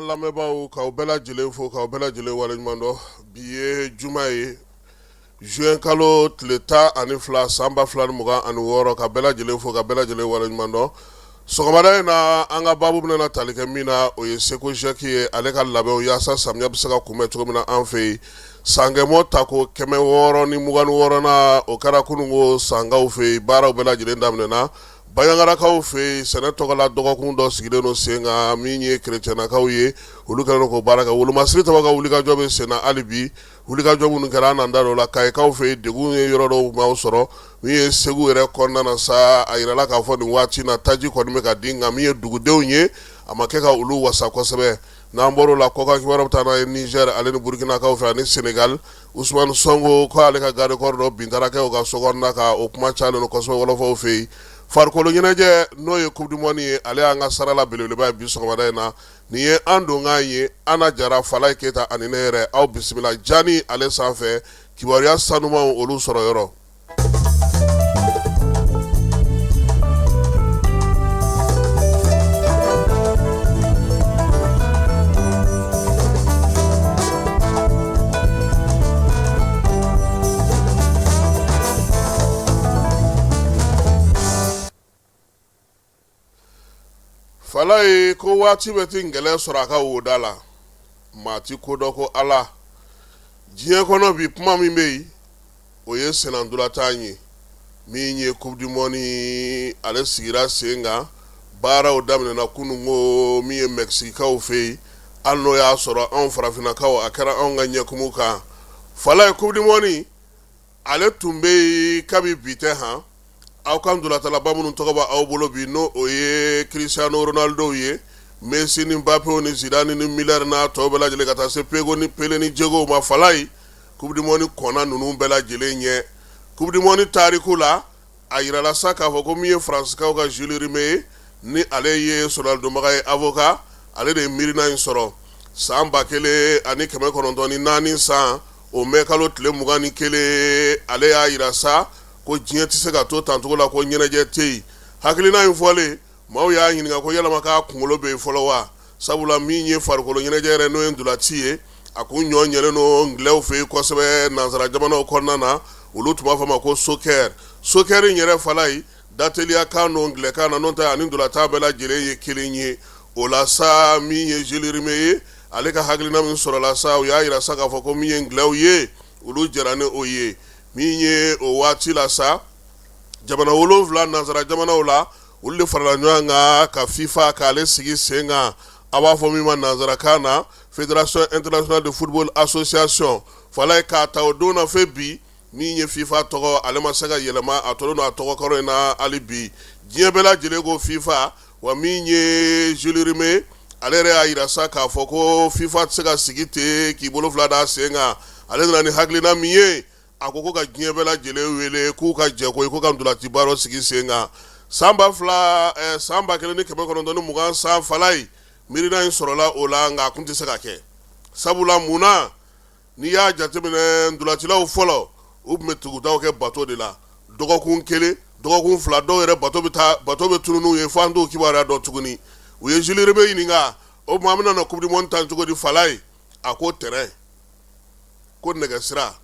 an lamɛnbaaw k'aw bɛɛ lajɛlen fo k'aw bɛɛ lajɛlen waleɲuman dɔn bi ye juma ye juin kalo tile 12 san 2026 ka bɛɛ lajɛlen fo ka bɛɛ lajɛlen waleɲuman dɔn sɔgɔmada in na an ka baabu bɛna tali kɛ min na o ye Seko Jɛki ye ale ka labɛnw yaasa samiya bɛ se ka kunbɛn cogo min na an fɛ yen sangɛmɔ tako 626 na o kɛra kunungo sangaw fɛ yen baaraw bɛɛ lajɛlen daminɛna Bayangarakaw fɛ yen sɛnɛ tɔgɔla dɔgɔkun dɔ sigilen don sen kan min ye kerecɛnnakaw ye olu kɛlen ko baara kɛ wolomasiri tɔgɔ ka wulikajɔ bɛ sen na hali bi wulikajɔ minnu kɛra an da dɔ la Kayikaw fɛ yen degun ye yɔrɔ dɔw m'aw sɔrɔ min ye Segu yɛrɛ kɔnɔna na sa a yirala k'a fɔ nin waati na taji kɔni bɛ ka di nka min ye dugudenw ye a ma kɛ ka olu wasa kosɛbɛ n'an bɔr'o la kɔkan kibaruya bɛ taa n'a ye Niger ale ni Burkinakaw fɛ ani Senegal Usmane Sonko ko ale ka garde corps dɔ bin taara kɛ o ka so kɔnɔna kan o kuma cayalen don kosɛbɛ wɔlɔfɔw fɛ yen farikolo ɲɛnajɛ n'o ye coupe du monde ye ale y'an ka sarala belebeleba ye bi sɔgɔmada in na nin ye an donkan ye Ana Jara Falaye Keyita ani ne yɛrɛ aw bisimila jani ale sanfɛ kibaruya sanumanw olu sɔrɔ yɔrɔ. Falaye ko waati bɛ ti ngɛlɛn sɔrɔ a ka woda la maa ti ko dɔ ko Ala diɲɛ kɔnɔ bi kuma min bɛ yen o ye senandolatan ye min ye coupe du monde ale sigira sen kan baaraw daminɛna kunungo min ye Mɛkisikaw fɛ yen hali n'o y'a sɔrɔ anw farafinnakaw a kɛra anw ka ɲɛkumu kan Falaye coupe du monde ale tun bɛ yen kabi bi tɛ han aw kan dolatalaba minnu tɔgɔ bɛ aw bolo bi n'o o ye Cristiano Ronaldo ye Messi ni Mbappé ni Zidane ni Müller n'a tɔw bɛɛ lajɛlen ka taa se Pego ni Pele ni Diego ma Falaye coupe du monde kɔnna ninnu bɛɛ lajɛlen ɲɛ coupe du monde tariku la a yirala sa k'a fɔ ko min ye Faransikaw ka Jules Rimet ye ni ale ye sɔrɔdonbaga ye avocat ale de ye miirina in sɔrɔ san 1994 san o mɛ kalo tile 21 ale y'a yira sa ko diɲɛ tɛ se ka to tancogo la ko ɲɛnajɛ tɛ yen hakilina in fɔlen maaw y'a ɲininka ko yalama k'a kunkolo bɛ yen fɔlɔ wa sabula min ye farikolo ɲɛnajɛ yɛrɛ n'o ye ndolanci ye a kun ɲɔ ɲɛlen don ngilɛw fɛ yen kosɛbɛ nansara jamanaw kɔnɔna na olu tun b'a fɔ ma ko soccer in yɛrɛ Falaye dateliya kan n'o ngilɛkan na n'o tɛ ani ndolantan bɛɛ lajɛlen ye kelen ye o la sa min ye Jules Rimet ye ale ka hakilina min sɔrɔla sa o y'a yira sa k'a fɔ ko min ye ngilɛw ye olu jɛra ni o ye min ye o waati la sa jamana 7 nansara jamanaw la olu de farala ɲɔgɔn kan ka FIFA k'ale sigi sen kan a b'a fɔ min ma nansarakan na Fédération Internationale de Football Association Falaye k'a ta o don na fɛ bi min ye FIFA tɔgɔ ale ma se ka yɛlɛma a tolen don a tɔgɔ kɔrɔ in na hali bi diɲɛ bɛɛ lajɛlen ko FIFA wa min ye Jules Rimet ale yɛrɛ y'a yira sa k'a fɔ ko FIFA tɛ se ka sigi ten k'i bolo fila da sen kan ale nana ni hakilina min ye a ko ka diɲɛ bɛɛ lajɛlen wele k'u ka jɛ ko ka ndolanci baaraw sigi sen kan san 1920 san Falaye miirina in sɔrɔla o la nka a kun tɛ se ka kɛ sabula munna n'i y'a jateminɛ ndolancilaw fɔlɔ u tun bɛ tugutaw kɛ bato de la dɔgɔkun 1 dɔgɔkun 2 dɔw yɛrɛ bato bɛ tunu n'u ye fo an t'o kibaruya dɔn tuguni u ye Jules Rimet ɲininka o tuma an bɛna na coupe du monde tan cogo di Falaye a ko terrain ko nɛgɛsira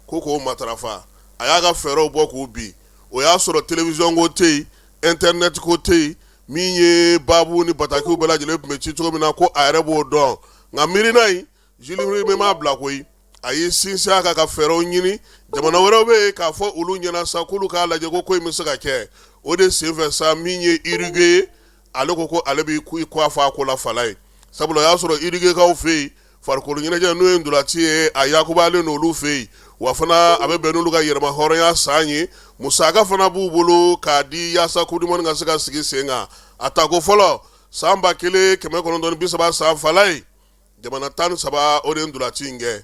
ko k'o matarafa a y'a ka fɛɛrɛw bɔ k'u bin o y'a sɔrɔ télévision ko tɛ yen internet ko tɛ yen min ye baabu ni batakiw bɛɛ lajɛlen tun bɛ ci cogo min na ko a yɛrɛ b'o dɔn nka miirina in Jules Rimet m'a bila koyi a y'i sinsin a kan ka fɛɛrɛw ɲini jamana wɛrɛw bɛ yen k'a fɔ olu ɲɛna sa k'olu k'a lajɛ ko in bɛ se ka kɛ o de senfɛ sa min ye Uruguay ye ale ko ale b'i kɔ a fɔ a ko la Falaye sabula o y'a sɔrɔ Uruguaykaw fɛ yen farikolo ɲɛnajɛ n'o ye ndolanci ye a yakubalen n'olu fɛ yen wa fana a bɛ bɛn n'olu ka yɛrɛma hɔrɔnya san ye musaka fana b'u bolo k'a di yaasa coupe du monde ka se ka sigi sen kan a tako fɔlɔ san 1930 san Falaye jamana 13 o de ye ndolanci in kɛ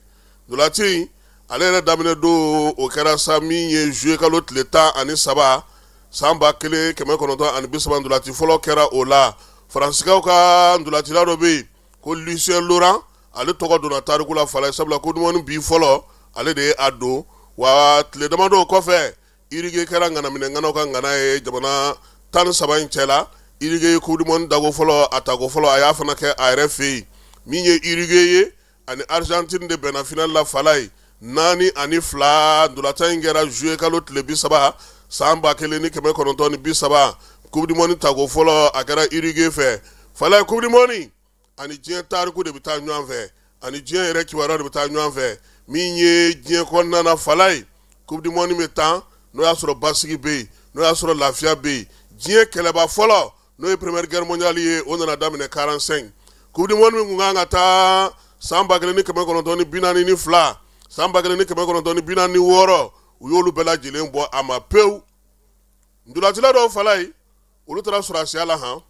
ndolanci in ale yɛrɛ daminɛ don o kɛra sa min ye juillet kalo tile 13 san 1930 ndolanci fɔlɔ kɛra o la Faransikaw ka ndolancila dɔ bɛ yen ko Lucien Laurent ale tɔgɔ donna tariku la Falaye sabula coupe du monde bi fɔlɔ ale de ye a don wa tile damadɔ kɔfɛ Uruguay kɛra ŋanaminɛŋanaw ka ŋana ye jamana 13 in cɛla Uruguay coupe du monde dago fɔlɔ a tako fɔlɔ a y'a fana kɛ a yɛrɛ fɛ yen min ye Uruguay ye ani Argentine de bɛnna final la fala ye 4-2 ndolata in kɛra joué kalo tile 30 san 1930 coupe du monde tago fɔlɔ a kɛra Uruguay fɛ fala ye coupe du monde ani diɲɛ tariku de bɛ taa ɲɔgɔn fɛ ani diɲɛ yɛrɛ kibaruya de bɛ taa ɲɔgɔn fɛ min ye diɲɛ kɔnɔna na fala ye coupe du monde bɛ tan n'o y'a sɔrɔ basigi bɛ yen n'o y'a sɔrɔ lafiya bɛ yen diɲɛ kɛlɛba fɔlɔ n'o ye première guerre mondiale ye o nana daminɛ 45 coupe du monde min kun kan ka taa san 1942 san 1946 u y'olu bɛɛ lajɛlen bɔ a ma pewu ndolatila dɔw fala ye olu taara sɔrɔsiya la han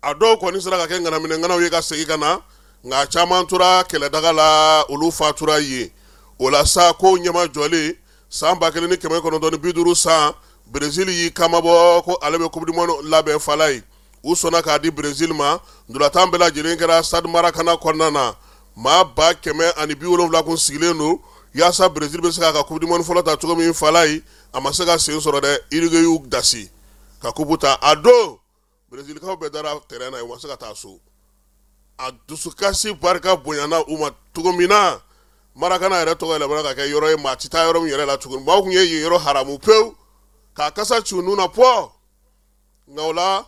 a dɔw kɔni sera ka kɛ ŋanaminɛŋanaw ye ka segin ka na nka caman tora kɛlɛdaga la olu fatura ye o la sa ko ɲɛma jɔlen san 1950 san Brésil y'i kamabɔ ko ale bɛ coupe du monde labɛn fala ye u sɔnna k'a di Brésil ma ndolatan bɛɛ lajɛlen kɛra Stade Maracana kɔnɔna na maa 170 kun sigilen don yaasa Brésil bɛ se k'a ka coupe du monde fɔlɔ ta cogo min fala ye a ma se ka sen sɔrɔ dɛ Uruguay y'u dasi ka coupe ta a don Brésilikaw bɛɛ dara terrain na u ma se ka taa so a dusukasi barika bonyana u ma cogo min na Maracana yɛrɛ tɔgɔ yɛlɛmana ka kɛ yɔrɔ ye maa ti taa yɔrɔ min yɛrɛ la tuguni maaw kun ye yen yɔrɔ haramu pewu k'a kasa ci u nun na pɔ nka o la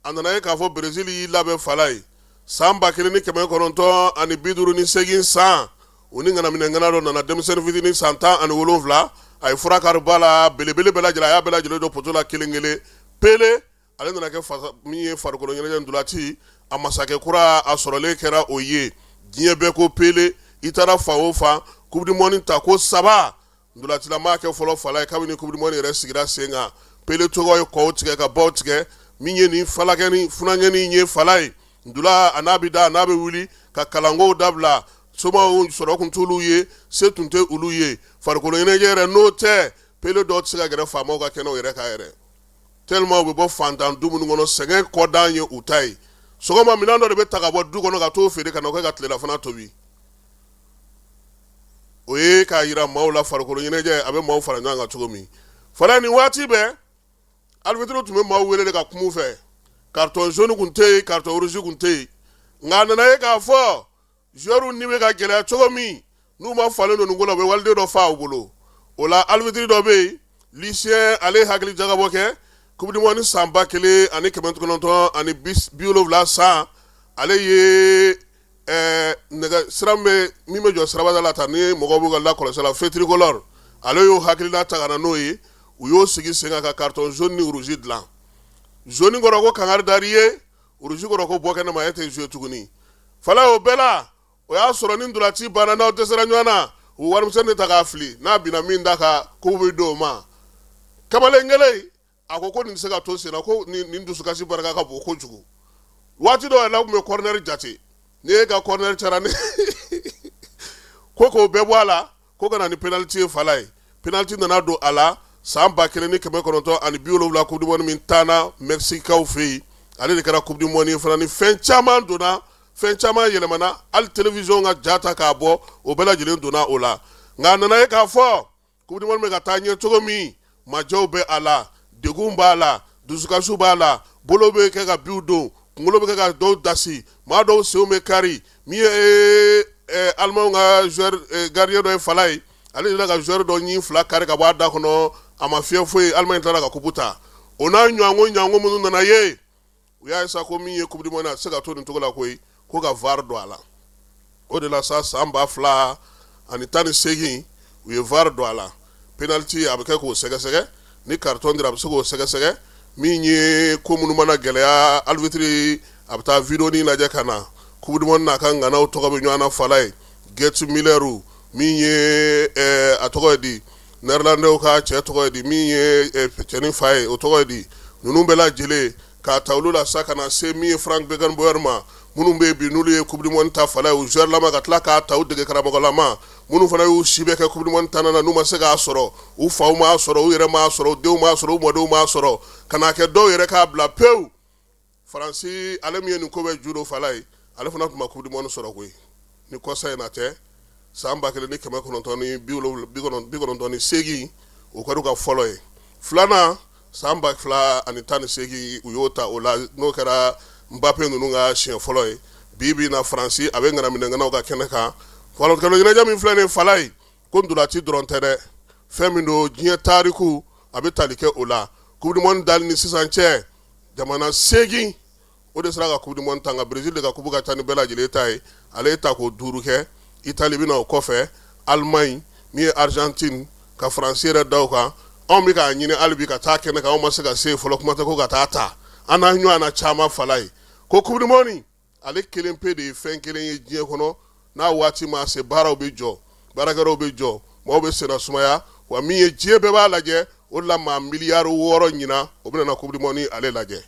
a nana ye k'a fɔ Brésil y'i labɛn fala ye san 1958 san u ni ŋanaminɛŋana dɔ nana denmisɛnnin fitinin san 17 a ye fura kari ba la belebele bɛɛ lajɛlen a y'a bɛɛ lajɛlen don poto la kelen kelen Pele ale nana kɛ min ye farikolo ɲɛnajɛ ndolati a masakɛ kura a sɔrɔlen kɛra o ye diɲɛ bɛɛ ko Pele i taara fan o fan coupe du monde ta ko 3 ndolatilama kɛ fɔlɔ fala ye kabini coupe du monde yɛrɛ sigira sen kan Pele tɔgɔ ye kɔw tigɛ ka baw tigɛ min ye nin falakɛni funakɛni ye fala ye ndola a n'a bɛ da a n'a bɛ wuli ka kalankow dabila somaw sɔrɔ kun t'olu ye se tun tɛ olu ye farikolo ɲɛnajɛ yɛrɛ n'o tɛ Pele dɔw tɛ se ka gɛrɛ faamaw ka kɛnɛw yɛrɛ kan yɛrɛ tellement u bɛ bɔ fantan du minnu kɔnɔ sɛgɛn kɔdan ye u ta ye sɔgɔma minɛn dɔ de bɛ ta ka bɔ du kɔnɔ ka t'o feere ka na o kɛ ka tilelafana tobi o ye k'a yira maaw la farikolo ɲɛnajɛ a bɛ maaw fara ɲɔgɔn kan cogo min fana nin waati bɛɛ arbitre tun bɛ maaw wele de ka kum'u fɛ carton jaune kun tɛ yen carton rouge kun tɛ yen nka a nana ye k'a fɔ joueurs ni bɛ ka gɛlɛya cogo min n'u ma falen don nin ko la u bɛ waliden dɔ fa u bolo o la arbitre dɔ bɛ yen lycéen ale hakili jagabɔ kɛ coupe du monde san 1970 san ale ye nɛgɛ sira min bɛ jɔ sirabada la tan ni mɔgɔw b'u ka lakɔlɔsi la feu tricolore ale y'o hakilina ta ka na n'o ye u y'o sigi sen kan ka carton jaune ni rouge dilan jaune kɔrɔ ko kangari dari ye rouge kɔrɔ ko bɔ kɛnɛma e tɛ jouer tuguni fala o bɛɛ la o y'a sɔrɔ ni ndolati banna n'aw dɛsɛra ɲɔgɔn na u warimisɛn de ta k'a fili n'a binna min da kan ko bɛ d'o ma kamalen kelen a ko nin tɛ se ka to sen na ko nin dusukasi barika ka bon kojugu waati dɔw yɛrɛ la u tun bɛ corner jate ni e ka corner cayara ni ko k'o bɛɛ bɔ a la ko ka na ni penalty ye fala ye penalty nana don a la san 1970 coupe du monde min taana Mexicaw fɛ yen ale de kɛra coupe du monde ye fana ni fɛn caman donna fɛn caman yɛlɛmana hali télévision ka ja ta k'a bɔ o bɛɛ lajɛlen donna o la nka a nana ye k'a fɔ coupe du monde bɛ ka taa ɲɛ cogo min majɛw bɛ a la degun b'a la dusukasi b'a la bolo bɛ kɛ ka biw don kunkolo bɛ kɛ ka dɔw dasi maa dɔw senw bɛ kari min ye alimanw ka joueur gardien dɔ ye fala ye ale de ka joueur dɔ ɲi 2 kari ka bɔ a da kɔnɔ a ma fiɲɛ foyi Allemagne tilala ka coupe ta o n'a ɲɔgɔnko minnu nana ye u y'a ye sa ko min ye coupe du monde a tɛ se ka to nin cogo la koyi ko ka VAR don a la o de la sa san 2018 u ye VAR don a la penalty a bɛ kɛ k'o sɛgɛsɛgɛ ni carton dira a bɛ se k'o sɛgɛsɛgɛ min ye ko minnu mana gɛlɛya arbitre a bɛ taa vidéo ni lajɛ ka na coupe du monde n'a ka ŋanaw tɔgɔ bɛ ɲɔgɔn na fala ye Gerd Müller min ye a tɔgɔ ye di Néerlandais ka cɛ tɔgɔ ye di min ye cɛnin fa ye o tɔgɔ ye di ninnu bɛɛ lajɛlen k'a ta olu la sa ka na se min ye Frank Beckenbauer ma minnu bɛ yen bi n'olu ye coupe du monde ta fala ye u joueur lama ka tila k'a ta u dege karamɔgɔlama minnu fana y'u si bɛ kɛ coupe du monde ta na n'u ma se k'a sɔrɔ u faw m'a sɔrɔ u yɛrɛ m'a sɔrɔ u denw m'a sɔrɔ u mɔdenw m'a sɔrɔ ka n'a kɛ dɔw yɛrɛ k'a bila pewu Faransi ale min ye nin ko bɛ judo fala ye ale fana tun ma coupe du monde sɔrɔ koyi ni kɔsa in na tɛ san 1998 o kɛra u ka fɔlɔ ye filanan san 2018 u y'o ta o la n'o kɛra Mbappé ninnu ka siɲɛ fɔlɔ ye bibi na Fransi a bɛ ŋanaminɛŋanaw ka kɛnɛ kan falɔnkɛlɛ ɲɛnajɛ min filɛ nin fala ye ko ndolati dɔrɔn tɛ dɛ fɛn min don diɲɛ taariku a bɛ tali kɛ o la coupe du monde dali ni sisan cɛ jamana 8 o de sera ka coupe du monde ta nka Brésil de ka coupe ka ca ni bɛɛ lajɛlen ta ye ale ye ta ko 5 kɛ Italie bɛna o kɔfɛ Allemagne min ye Argentine ka Faransi yɛrɛ da o kan anw bɛ k'a ɲini hali bi ka taa kɛnɛ kan anw ma se ka se fɔlɔ kuma tɛ ko ka taa ta an n'a ɲɔgɔnna caman fala ye ko coupe du monde ale kelen pe de ye fɛn kelen ye diɲɛ kɔnɔ n'a waati ma se baaraw bɛ jɔ baarakɛlaw bɛ jɔ mɔgɔw bɛ senna sumaya wa min ye diɲɛ bɛɛ b'a lajɛ o de la maa miliyari 6 ɲina o bɛna na coupe du monde ale lajɛ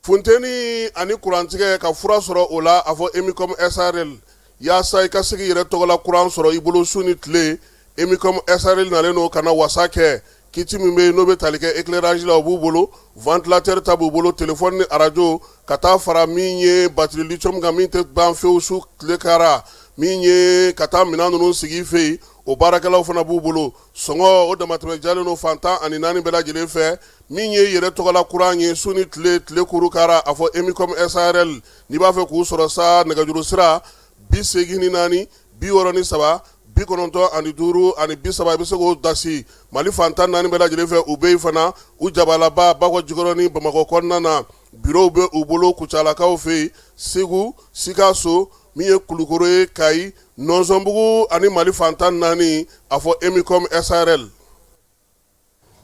funteni ani kurantigɛ ka fura sɔrɔ o la a fɔ Emicom SARL yaasa i ka se k'i yɛrɛ tɔgɔla kuran sɔrɔ i bolo su ni tile Emicom SARL nalen n'o kana wasa kɛ kiti min bɛ yen n'o bɛ tali kɛ éclairage la o b'u bolo ventilateur ta b'u bolo téléphone ni arajo ka taa fara min ye batterie lithium kan min tɛ ban fewu su tile kara min ye ka taa minɛn ninnu sigi fɛ yen o baarakɛlaw fana b'u bolo sɔngɔ o damatɛmɛ jalen n'o fantan ani 4 bɛɛ lajɛlen fɛ min ye yɛrɛ tɔgɔla kuran ye su ni tile kuru kara a fɔ Emicom SARL n'i b'a fɛ k'u sɔrɔ sa nɛgɛjuru sira 84 63 95 ani 5 ani 30 i bɛ se k'o dasi Mali fantan 4 bɛɛ lajɛlen fɛ u bɛ yen fana u jabalaba Bakɔ Jikɔrɔ ni Bamakɔ kɔnɔna na bureau bɛ u bolo Kucalakaw fɛ yen Segu Sikaso min ye Kulukoro ye Kayi Nɔnsɔnbugu ani Mali fantan 4 a fɔ Emicom SARL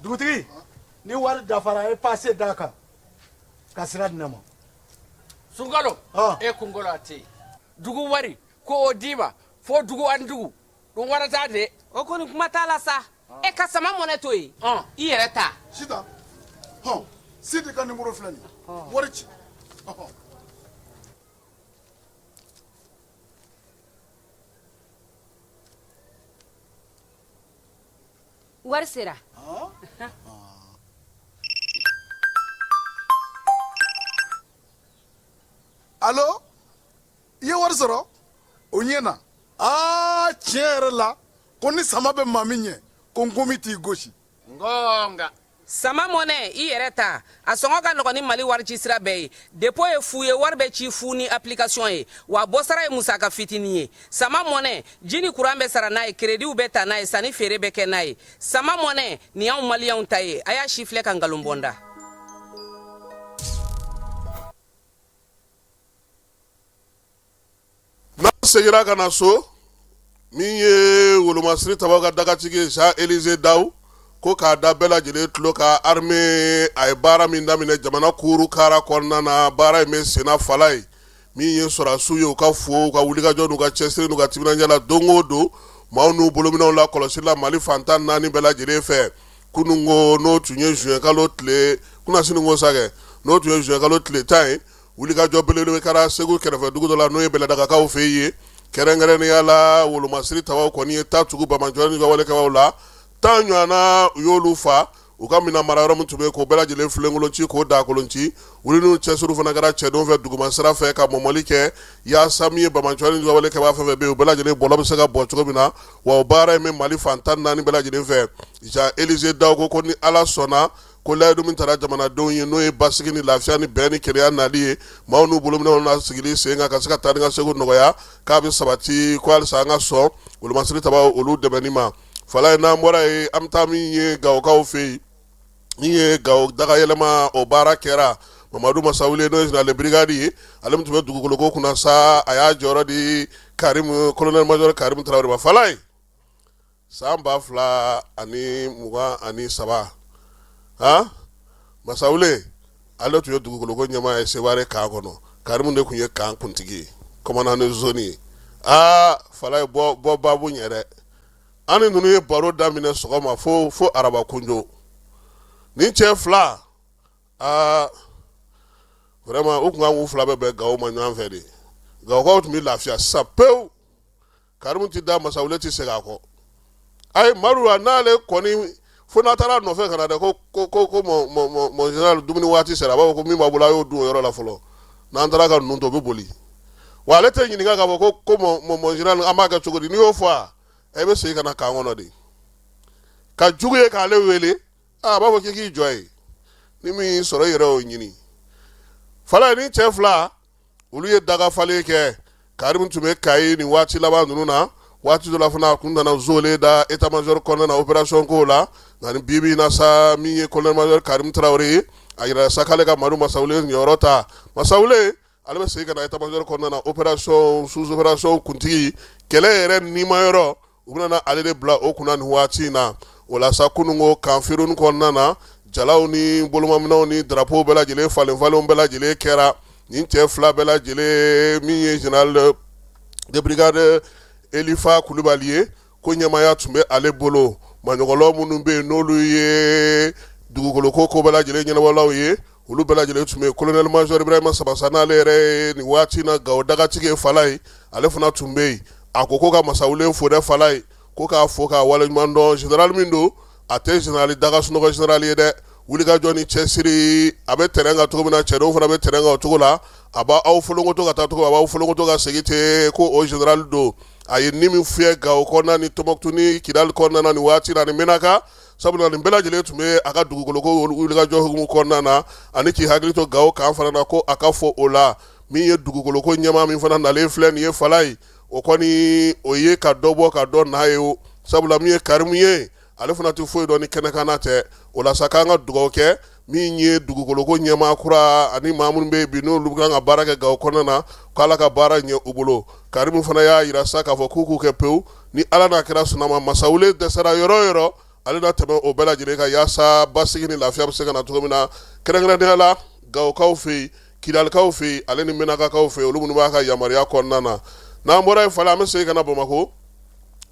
dugutigi ni wari dafara e passe d'a kan ka sira di ne ma Sunkalo e kunkolo ate dugu wari ko o d'i ma fo dugu ani dugu dun wara t'a de o kɔni kuma t'a la sa e ka sama mɔnɛ to yen i yɛrɛ ta Sita Sidi ka numéro filɛ nin wari ci wari sera Allo i ye wari sɔrɔ o ɲɛna tiɲɛ yɛrɛ la ko ni sama bɛ maa min ɲɛ ko n komi t'i gosi ngonga sama mɔnɛ i yɛrɛ ta a sɔngɔ ka nɔgɔn ni Mali wari ci sira bɛɛ ye dépôt ye fu ye wari bɛ ci fu ni application ye wa bɔ sara ye musaka fitinin ye sama mɔnɛ ji ni kuran bɛ sara n'a ye crédit bɛ ta n'a ye sanni feere bɛ kɛ n'a ye sama mɔnɛ nin y'anw maliyɛnw ta ye a y'a si filɛ ka nkalon bɔ n da n'an segira ka na so min ye wolomasiri tabaw ka dagatigi ye Jean Élisée Daw ko k'a da bɛɛ lajɛlen tulo ka armée a ye baara min daminɛ jamana kuru kara kɔnɔna na baara in bɛ senna fala ye min ye sɔrɔdasiw ye u ka fo u ka wulikajɔ n'u ka cɛsiri n'u ka timinandiya la don o don maaw n'u bolominɛw la kɔlɔsili la Mali fantan 4 bɛɛ lajɛlen fɛ kunungo n'o tun ye juin kalo tile kunasini ko sa kɛ n'o tun ye juin kalo tile 10 ye wulikajɔ belebele kɛra Segu kɛrɛfɛ dugu dɔ la n'o ye Bɛlɛdagakaw fɛ yen kɛrɛnkɛrɛnnenya la wolomasiri tabaw kɔni ye taa tugu Bamajɔni ka walekɛbaw la 10 ɲɔgɔnna u y'olu fa u ka mina mara yɔrɔ min tun bɛ yen k'o bɛɛ lajɛlen filenkolonci k'o dakolonci wuli n'u cɛsiriw fana kɛra cɛdenw fɛ duguma sira fɛ ka mɔmɔli kɛ yaasa min ye Bamajɔni ka walekɛba fɛn fɛn bɛ yen u bɛɛ lajɛlen bɔlɔ bɛ se ka bɔ cogo min na wa o baara in bɛ Mali fantan 4 bɛɛ lajɛlen fɛ Jean Élisée Daw ko ni Ala sɔnna ko layidu min taara jamanadenw ye n'o ye basigi ni lafiya ni bɛn ni kelenya nali ye maaw n'u bolominɛw na sigili sen kan ka se ka taa ni ka segu nɔgɔya k'a bɛ sabati ko halisa an ka sɔn wolomasiri tabaw olu dɛmɛni ma fala ye n'an bɔra ye an bɛ taa min ye Gawokaw fɛ yen min ye Gawo dagayɛlɛma o baara kɛra Mamadu Masawule n'o ye général de brigade ye ale min tun bɛ dugukoloko kunna sa a y'a jɔyɔrɔ di colonel major Karimu Tarawele ma fala ye san 2023 Masawule ale tun ye dugukoloko ɲɛmaa ye Seware kan kɔnɔ Karimu de tun ye kan kuntigi ye commandant de zone ye fala ye bɔ babu ɲɛ dɛ an ni ninnu ye baro daminɛ sɔgɔma fo araba kunjo nin cɛ fila vraiment u tun kan k'u fila bɛɛ bɛn Gawo ma ɲɔgɔn fɛ de Gawokaw tun bɛ lafiya sisan pewu Karimu ti da Masawule ti segin a kɔ ayi Madu n'ale kɔni fo n'a taara nɔfɛ ka na dɛ ko mon général dumuni waati sera a b'a fɔ ko min b'a bolo a y'o dun o yɔrɔ la fɔlɔ n'an taara ka ninnu to o bɛ boli wa ale tɛ ɲininka k'a fɔ ko mon général an b'a kɛ cogo di n'i y'o fɔ a bɛ segin ka na kan kɔnɔ de ka jugu ye k'ale wele a b'a fɔ k'i jɔ ye ni min y'i sɔrɔ i yɛrɛ y'o ɲini fala ni cɛ fila olu ye daga falen kɛ Karimu tun bɛ Kayi nin waati laban ninnu na waati dɔ la fana a kun nana zole da état major kɔnɔna na opération ko la nka ni bibi in na sa min ye colonel major Karimu Tarawele ye a yira sa k'ale ka Madu Masawule ɲɔyɔrɔ ta Masawule ale bɛ segin ka na état major kɔnɔna na opération sous opération kuntigi kɛlɛ yɛrɛ nimayɔrɔ u bɛna ale de bila o kunna nin waati in na o la sa kunungo kanfiruni kɔnɔna na jalaw ni bolomaminɛw ni drapeau bɛɛ lajɛlen falen falenw bɛɛ lajɛlen kɛra nin cɛ fila bɛɛ lajɛlen min ye général de brigade Elifa Kulibali ye ko ɲɛmaya tun bɛ ale bolo maɲɔgɔnlaw minnu bɛ yen n'olu ye dugukoloko ko bɛɛ lajɛlen ɲɛnabɔlaw ye olu bɛɛ lajɛlen tun bɛ colonel major Ibrahima Sabasa n'ale yɛrɛ ye nin waati in na Gawo dagatigi ye Fala ye ale fana tun bɛ yen a ko ka Masawule fo dɛ Fala ye ko k'a fo k'a waleɲuman dɔn général min don a tɛ général daga sunɔgɔ général ye dɛ wulikajɔ ni cɛsiri a bɛ terrain kan cogo min na cɛdenw fana bɛ terrain kan o cogo la a b'aw folonkoto ka taa cogo a b'aw folonkoto ka segin ten ko o général don a ye ni min fiyɛ Gawo kɔnɔna ni Tɔnbɔkutu ni Kidali kɔnɔna na nin waati la ni Menaka sabula nin bɛɛ lajɛlen tun bɛ a ka dugukoloko wulikajɔ hukumu kɔnɔna na ani k'i hakili to Gawo kan fana na ko a ka fɔ o la min ye dugukoloko ɲɛmaa min fana nalen filɛ nin ye Fala ye o kɔni o ye ka dɔ bɔ ka dɔ n'a ye o sabula min ye Karimu ye ale fana tɛ foyi dɔn ni kɛnɛkana tɛ o la sa k'an ka dugawu kɛ min ye dugukoloko ɲɛmaa kura ani maa minnu bɛ yen bi n'olu kan ka baara kɛ Gawo kɔnɔna na k'Ala ka baara ɲɛ u bolo Karimu fana y'a yira sa k'a fɔ k'u k'u kɛ pewu ni Ala n'a kɛra sɔnnama Masawule dɛsɛra yɔrɔ o yɔrɔ ale na tɛmɛ o bɛɛ lajɛlen kan yaasa basigi ni lafiya bɛ se ka na cogo min na kɛrɛnkɛrɛnnenya la Gawokaw fɛ yen Kidalikaw fɛ yen ale ni Menakakaw fɛ yen olu minnu b'a ka yamaruya kɔnɔna na n'an bɔra yen Fala an bɛ segin ka na Bamako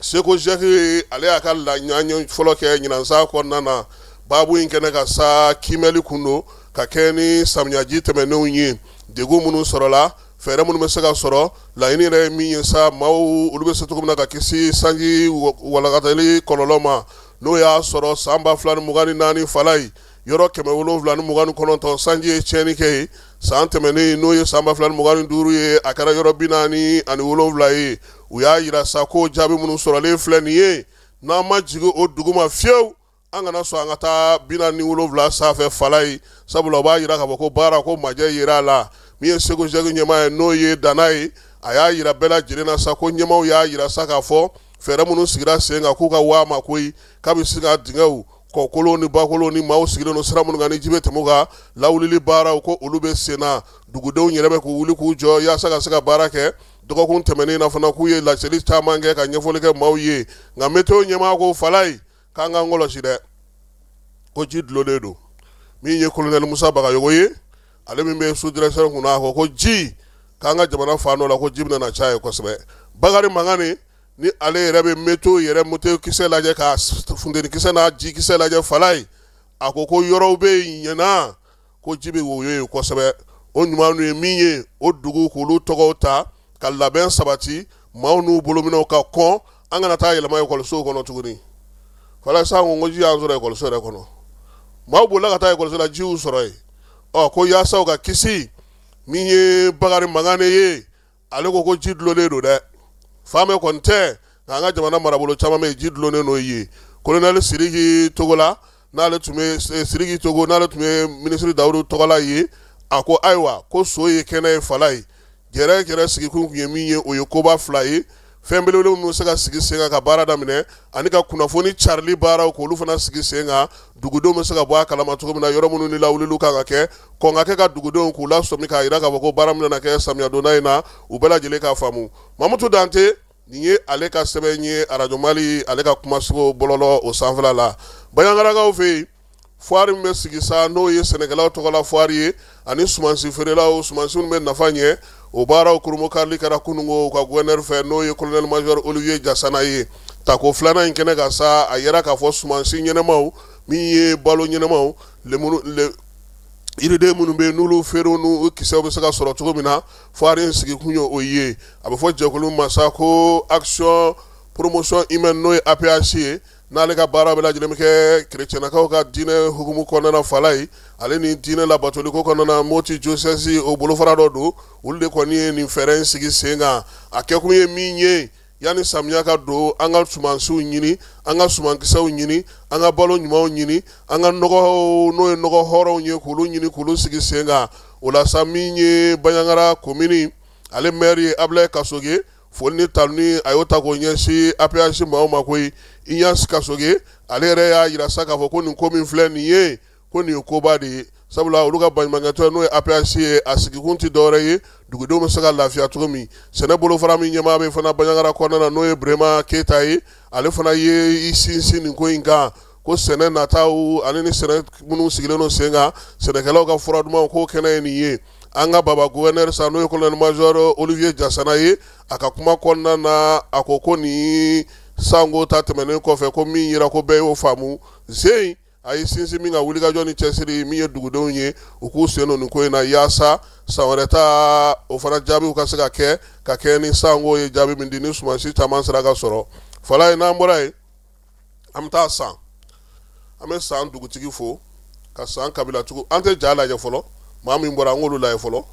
Seko Jɛki ale y'a ka laɲa fɔlɔ kɛ ɲinansa kɔnɔna na baabu in kɛnɛ ka sa kimɛli kun don ka kɛ ni samiyaji tɛmɛnenw ye degun minnu sɔrɔla fɛɛrɛ minnu bɛ se ka sɔrɔ laɲini yɛrɛ ye min ye sa maaw olu bɛ se cogo min na ka kisi sanji walakatali kɔlɔlɔ ma n'o y'a sɔrɔ san 2024 Fala ye yɔrɔ 729 sanji ye tiɲɛni kɛ ye san tɛmɛnen n'o ye san 2025 ye a kɛra yɔrɔ 47 ye u y'a yira sa ko jaabi minnu sɔrɔlen filɛ nin ye n'an ma jigin o dugu ma fiyewu an kana sɔn an ka taa 47 sanfɛ Fala ye sabula o b'a yira k'a fɔ ko baara ko majɛ yera a la min ye Seko Jɛki ɲɛmaa ye n'o ye Dana ye a y'a yira bɛɛ lajɛlen na sa ko ɲɛmaaw y'a yira sa k'a fɔ fɛɛrɛ minnu sigira sen kan k'u ka waa ma koyi k'a bɛ se ka dingɛw kɔkolon ni bakolow ni maaw sigilen don sira minnu kan ni ji bɛ tɛmɛ u kan lawulili baaraw ko olu bɛ sen na dugudenw yɛrɛ bɛ k'u wuli k'u jɔ yaasa ka se ka baara kɛ dɔgɔkun tɛmɛnen na fana k'u ye laseli caman kɛ ka ɲɛfɔli kɛ maaw ye nka météo ɲɛmaa ko Fala ye k'an k'an kɔlɔsi dɛ ko ji dulonnen don min ye colonel Musa Bagayogo ye ale min bɛ sous directeur kunna a ko ji k'an ka jamana fan dɔ la ko ji bɛna na caya kosɛbɛ Bakari Mangane ni ale yɛrɛ bɛ météo yɛrɛ moto kisɛ lajɛ ka funteni kisɛ n'a ji kisɛ lajɛ Fala ye a ko yɔrɔw bɛ yen ɲɛna ko ji bɛ woyo yen kosɛbɛ o ɲuman ye min ye o dugu k'olu tɔgɔw ta ka labɛn sabati maaw n'u bolominɛw ka kɔn an kana taa yɛlɛma ekɔlisow kɔnɔ tuguni Fala sa ko ji y'an sɔrɔ ekɔliso yɛrɛ kɔnɔ maaw bolila ka taa ekɔliso la ji y'u sɔrɔ yen ko yaasa u ka kisi min ye Bakari Mangane ye ale ko ji dulonnen don dɛ faamɛ kɔni tɛ nka an ka jamana marabolo caman bɛ ji dulonnen n'o ye colonel Sidiki Togo la n'ale tun bɛ Sidiki Togo n'ale tun bɛ ministre Dawudu Tɔgɔla ye a ko ayiwa ko so ye kɛnɛ ye Fala ye gɛrɛ sigikun kun ye min ye o ye koba 2 ye fɛn belebele minnu bɛ se ka sigi sen kan ka baara daminɛ ani ka kunnafoni carili baaraw k'olu fana sigi sen kan dugudenw bɛ se ka bɔ a kalama cogo min na yɔrɔ minnu ni lawuliliw kan ka kɛ kɔn ka kɛ ka dugudenw k'u lasɔmi k'a yira k'a fɔ ko baara min na kɛ samiya donda in na u bɛɛ lajɛlen k'a faamu Mamutu Dante nin ye ale ka sɛbɛn ye Radio Mali ale ka kumasogo bɔlɔlɔ o sanfɛla la Bayangarakaw fɛ yen foire min bɛ sigi sa n'o ye sɛnɛkɛlaw tɔgɔla foire ye ani sumansi feerelaw sumansi minnu bɛ nafa ɲɛ o baaraw kurumo karili kɛra kunungo ka gouverneur fɛ n'o ye colonel major Olivier Jasana ye tako filanan in kɛnɛ ka sa a yɛrɛ k'a fɔ sumansi ɲɛnɛmaw min ye balo ɲɛnɛmaw yiriden minnu bɛ yen n'olu feerew n'u kisɛw bɛ se ka sɔrɔ cogo min na foire in sigi kun ye o ye a bɛ fɔ jɛkulu ma sa ko action promotion humaine n'o ye APH ye n'ale ka baara bɛɛ lajɛlen bɛ kɛ kerecɛnakaw ka diinɛ hukumu kɔnɔna Fala ye ale ni diinɛ labatoliko kɔnɔna Moti Josɛsi o bolofara dɔ don olu de kɔni ye nin fɛɛrɛ in sigi sen kan a kɛkun ye min ye yani samiya ka don an ka sumansiw ɲini an ka sumankisɛw ɲini an ka balo ɲumanw ɲini an ka nɔgɔ n'o ye nɔgɔ hɔrɔnw ye k'olu ɲini k'olu sigi sen kan o la sa min ye Baɲangara komini ale maire ye Ablaye Kasoge foli ni tanuni a y'o ta k'o ɲɛsin APH maaw ma koyi Ignace Kasoge ale yɛrɛ y'a yira sa k'a fɔ ko nin ko min filɛ nin ye ko nin ye koba de ye sabula olu ka baɲumankɛtɔn n'o ye APH ye a sigikun tɛ dɔwɛrɛ ye dugudenw bɛ se ka lafiya cogo min sɛnɛ bolofara min ɲɛmaa bɛ fana Baɲangara kɔnɔna na n'o ye Burema Keyita ye ale fana ye i sinsin nin ko in kan ko sɛnɛ nataw ani ni sɛnɛ minnu sigilen don sen kan sɛnɛkɛlaw ka fura dumanw k'o kɛnɛ ye nin ye an ka baba gouverneur sa n'o ye colonel major Olivier Jassana ye a ka kuma kɔnɔna na a ko ko nin sango ta tɛmɛnen kɔfɛ ko min yira ko bɛɛ y'o faamu zein a ye sinsin min ka wulikajɔ ni cɛsiri min ye dugudenw ye u k'u sen don nin ko in na yaasa san wɛrɛ ta o fana jaabiw ka se ka kɛ ni sango ye jaabi min di ni sumansi caman sera ka sɔrɔ fala ye n'an bɔra ye an bɛ taa san an bɛ san dugutigi fo ka san kabilatigiw an tɛ ja lajɛ fɔlɔ maa min bɔra an k'olu lajɛ fɔlɔ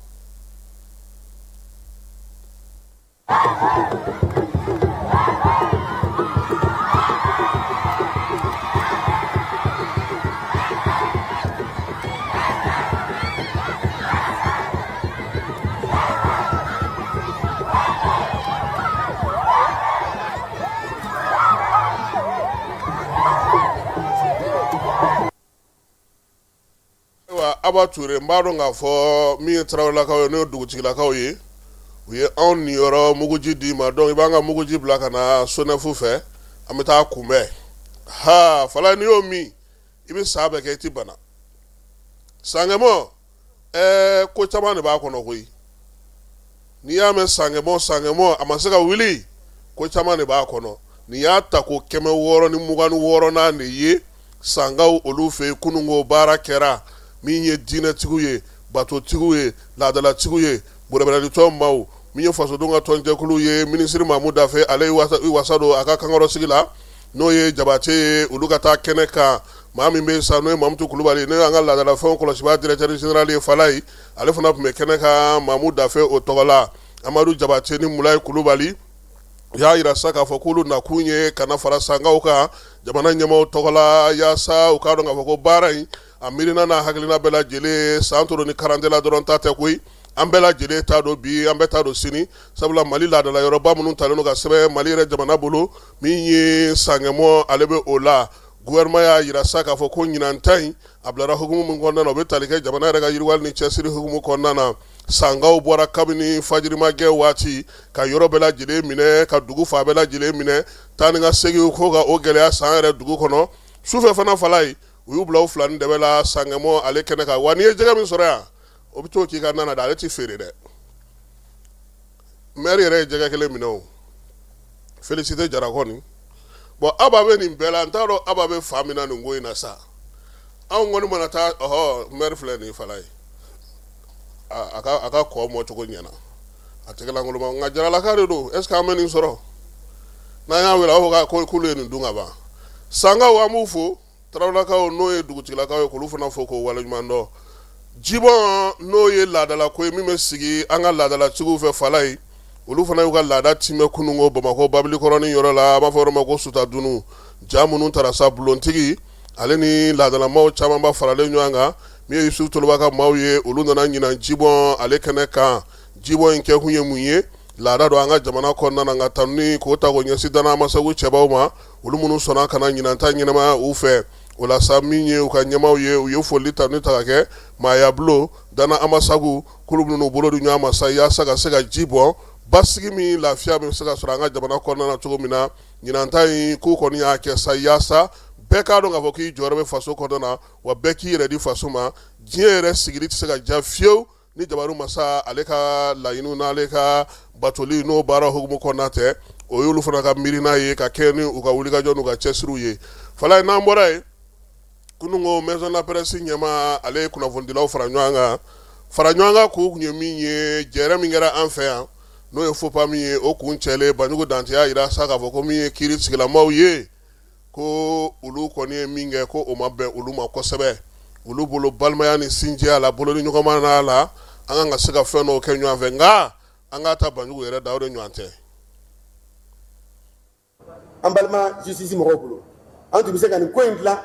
Aba Ture n b'a dɔn k'a fɔ min ye Tarawelelakaw ye n'o ye dugutigilakaw ye u ye anw niyɔrɔ muguji d'i ma donc i b'an ka muguji bila ka na Sonefu fɛ an bɛ taa kunbɛn fala n'i y'o min i bɛ sa bɛɛ kɛ i ti bana Sangɛmɔ ko caman de b'a kɔnɔ koyi n'i y'a mɛn Sangɛmɔ a ma se ka wuli ko caman de b'a kɔnɔ n'i y'a ta ko 126 de ye sangaw olu fɛ yen kununko baara kɛra min ye diinɛtigiw ye batotigiw ye laadalatigiw ye bɔrɔbɛrɛnitɔn maaw min ye fasodenw ka tɔnjɛkulu ye minisiri Mamu Dafe ale wasa don a ka kankɔrɔsigi la n'o ye Jabate ye olu ka taa kɛnɛ kan maa min bɛ sa n'o ye Mamutu Kulubali n'o ye an ka laadalafɛnw kɔlɔsibaa directeur général ye Fala ye ale fana tun bɛ kɛnɛ kan Mamu Dafe o tɔgɔ la Amadu Jabate ni Mulayi Kulubali u y'a yira sa k'a fɔ k'olu nakun ye kana fara sangaw kan jamana ɲɛmaaw tɔgɔ la yaasa u k'a dɔn k'a fɔ ko baara in a miirina n'a hakilina bɛɛ lajɛlen san toro ni karande la dɔrɔn ta tɛ koyi an bɛɛ lajɛlen t'a dɔn bi an bɛɛ t'a dɔn sini sabula Mali laadala yɔrɔba minnu talen don ka sɛbɛn Mali yɛrɛ jamana bolo min ye Sangɛmɔ ale bɛ o la gouvernement y'a yira sa k'a fɔ ko ɲinan ta in a bilara hukumu min kɔnɔna na o bɛ tali kɛ jamana yɛrɛ ka yiriwali ni cɛsiri hukumu kɔnɔna na sangaw bɔra kabini fajirimagɛ waati ka yɔrɔ bɛɛ lajɛlen minɛ ka dugu fa bɛɛ lajɛlen minɛ taa ni ka segin ko ka o gɛlɛya san yɛrɛ dugu kɔnɔ sufɛ fana Fala ye u y'u bila u fila ni dɛbɛ la Sangɛmɔ ale kɛnɛ kan wa n'i ye jɛgɛ min sɔrɔ yan o bɛ t'o k'i ka nana de ale ti feere dɛ maire yɛrɛ ye jɛgɛ kelen minɛ o Félicité Jarakɔni bon Aba bɛ nin bɛɛ la n t'a dɔn Aba bɛ fa min na nin ko in na sa anw kɔni mana taa maire filɛ nin Fala ye a ka kɔ mɔ cogo ɲɛna a tɛgɛlankolon ma nka jaralaka de don est ce que an bɛ nin sɔrɔ n'an y'a wele a b'a fɔ k'olu ye nin dun ka ban sangaw an b'u fo Tarawelelakaw n'o ye dugutigilakaw ye k'olu fana fo k'o waleɲuman dɔn Jibɔn n'o ye laadala ko ye min bɛ sigi an ka laadalatigiw fɛ Fala ye olu fana y'u ka laada timɛ kununko Bamakɔ Babilikɔrɔni yɔrɔ la an b'a fɔ yɔrɔ ma ko Sutadunu ja minnu taara sa bulontigi ale ni laadalamaw camanba faralen ɲɔgɔn kan min ye Yusufu Toloba ka maaw ye olu nana ɲinan Jibɔn ale kɛnɛ kan Jibɔn in kɛkun ye mun ye laada don an ka jamana kɔnɔna na nka tanuni k'o ta k'o ɲɛsin Dana Masagu cɛbaw ma olu minnu sɔnna ka na ɲinanta ɲɛnamaya u fɛ o la sa min ye u ka ɲɛmaaw ye u ye foli tanuni ta ka kɛ Maaya Bulo Dana Amasagu k'olu minnu bolo di ɲɔgɔn ma sa yaasa ka se ka ji bɔn basigi min lafiya bɛ se ka sɔrɔ an ka jamana kɔnɔna na cogo min na ɲinanta in k'u kɔni y'a kɛ sa yaasa bɛɛ k'a dɔn k'a fɔ k'i jɔyɔrɔ bɛ faso kɔnɔna na wa bɛɛ k'i yɛrɛ di faso ma diɲɛ yɛrɛ sigili tɛ se ka ja fiyewu ni Jabaru Masa ale ka laɲiniw n'ale ka batoli n'o baara hukumu kɔnɔna tɛ o y'olu fana ka miirina ye ka kɛ ni u ka wulikajɔ n'u ka cɛsiriw ye Fala ye n'an bɔra ye kununko maison de la presse ɲɛmaa ale ye kunnafonidilaw fara ɲɔgɔn kan k'u kun ye min ye jɛrɛ min kɛra an fɛ yan n'o ye fɔpa min ye o kun cɛlen Banjugu Dante y'a yira sa k'a fɔ ko min ye kiiri sigilamaw ye ko olu kɔni ye min kɛ ko o ma bɛn olu ma kosɛbɛ olu bolo balimaya ni sinjiya la bolo ni ɲɔgɔnma n'a la an kan ka se ka fɛn dɔw kɛ ɲɔgɔn fɛ nka an ka ta Banjugu yɛrɛ da o de ɲɔgɔn tɛ an balima justice mɔgɔw bolo an tun bɛ se ka nin ko in dilan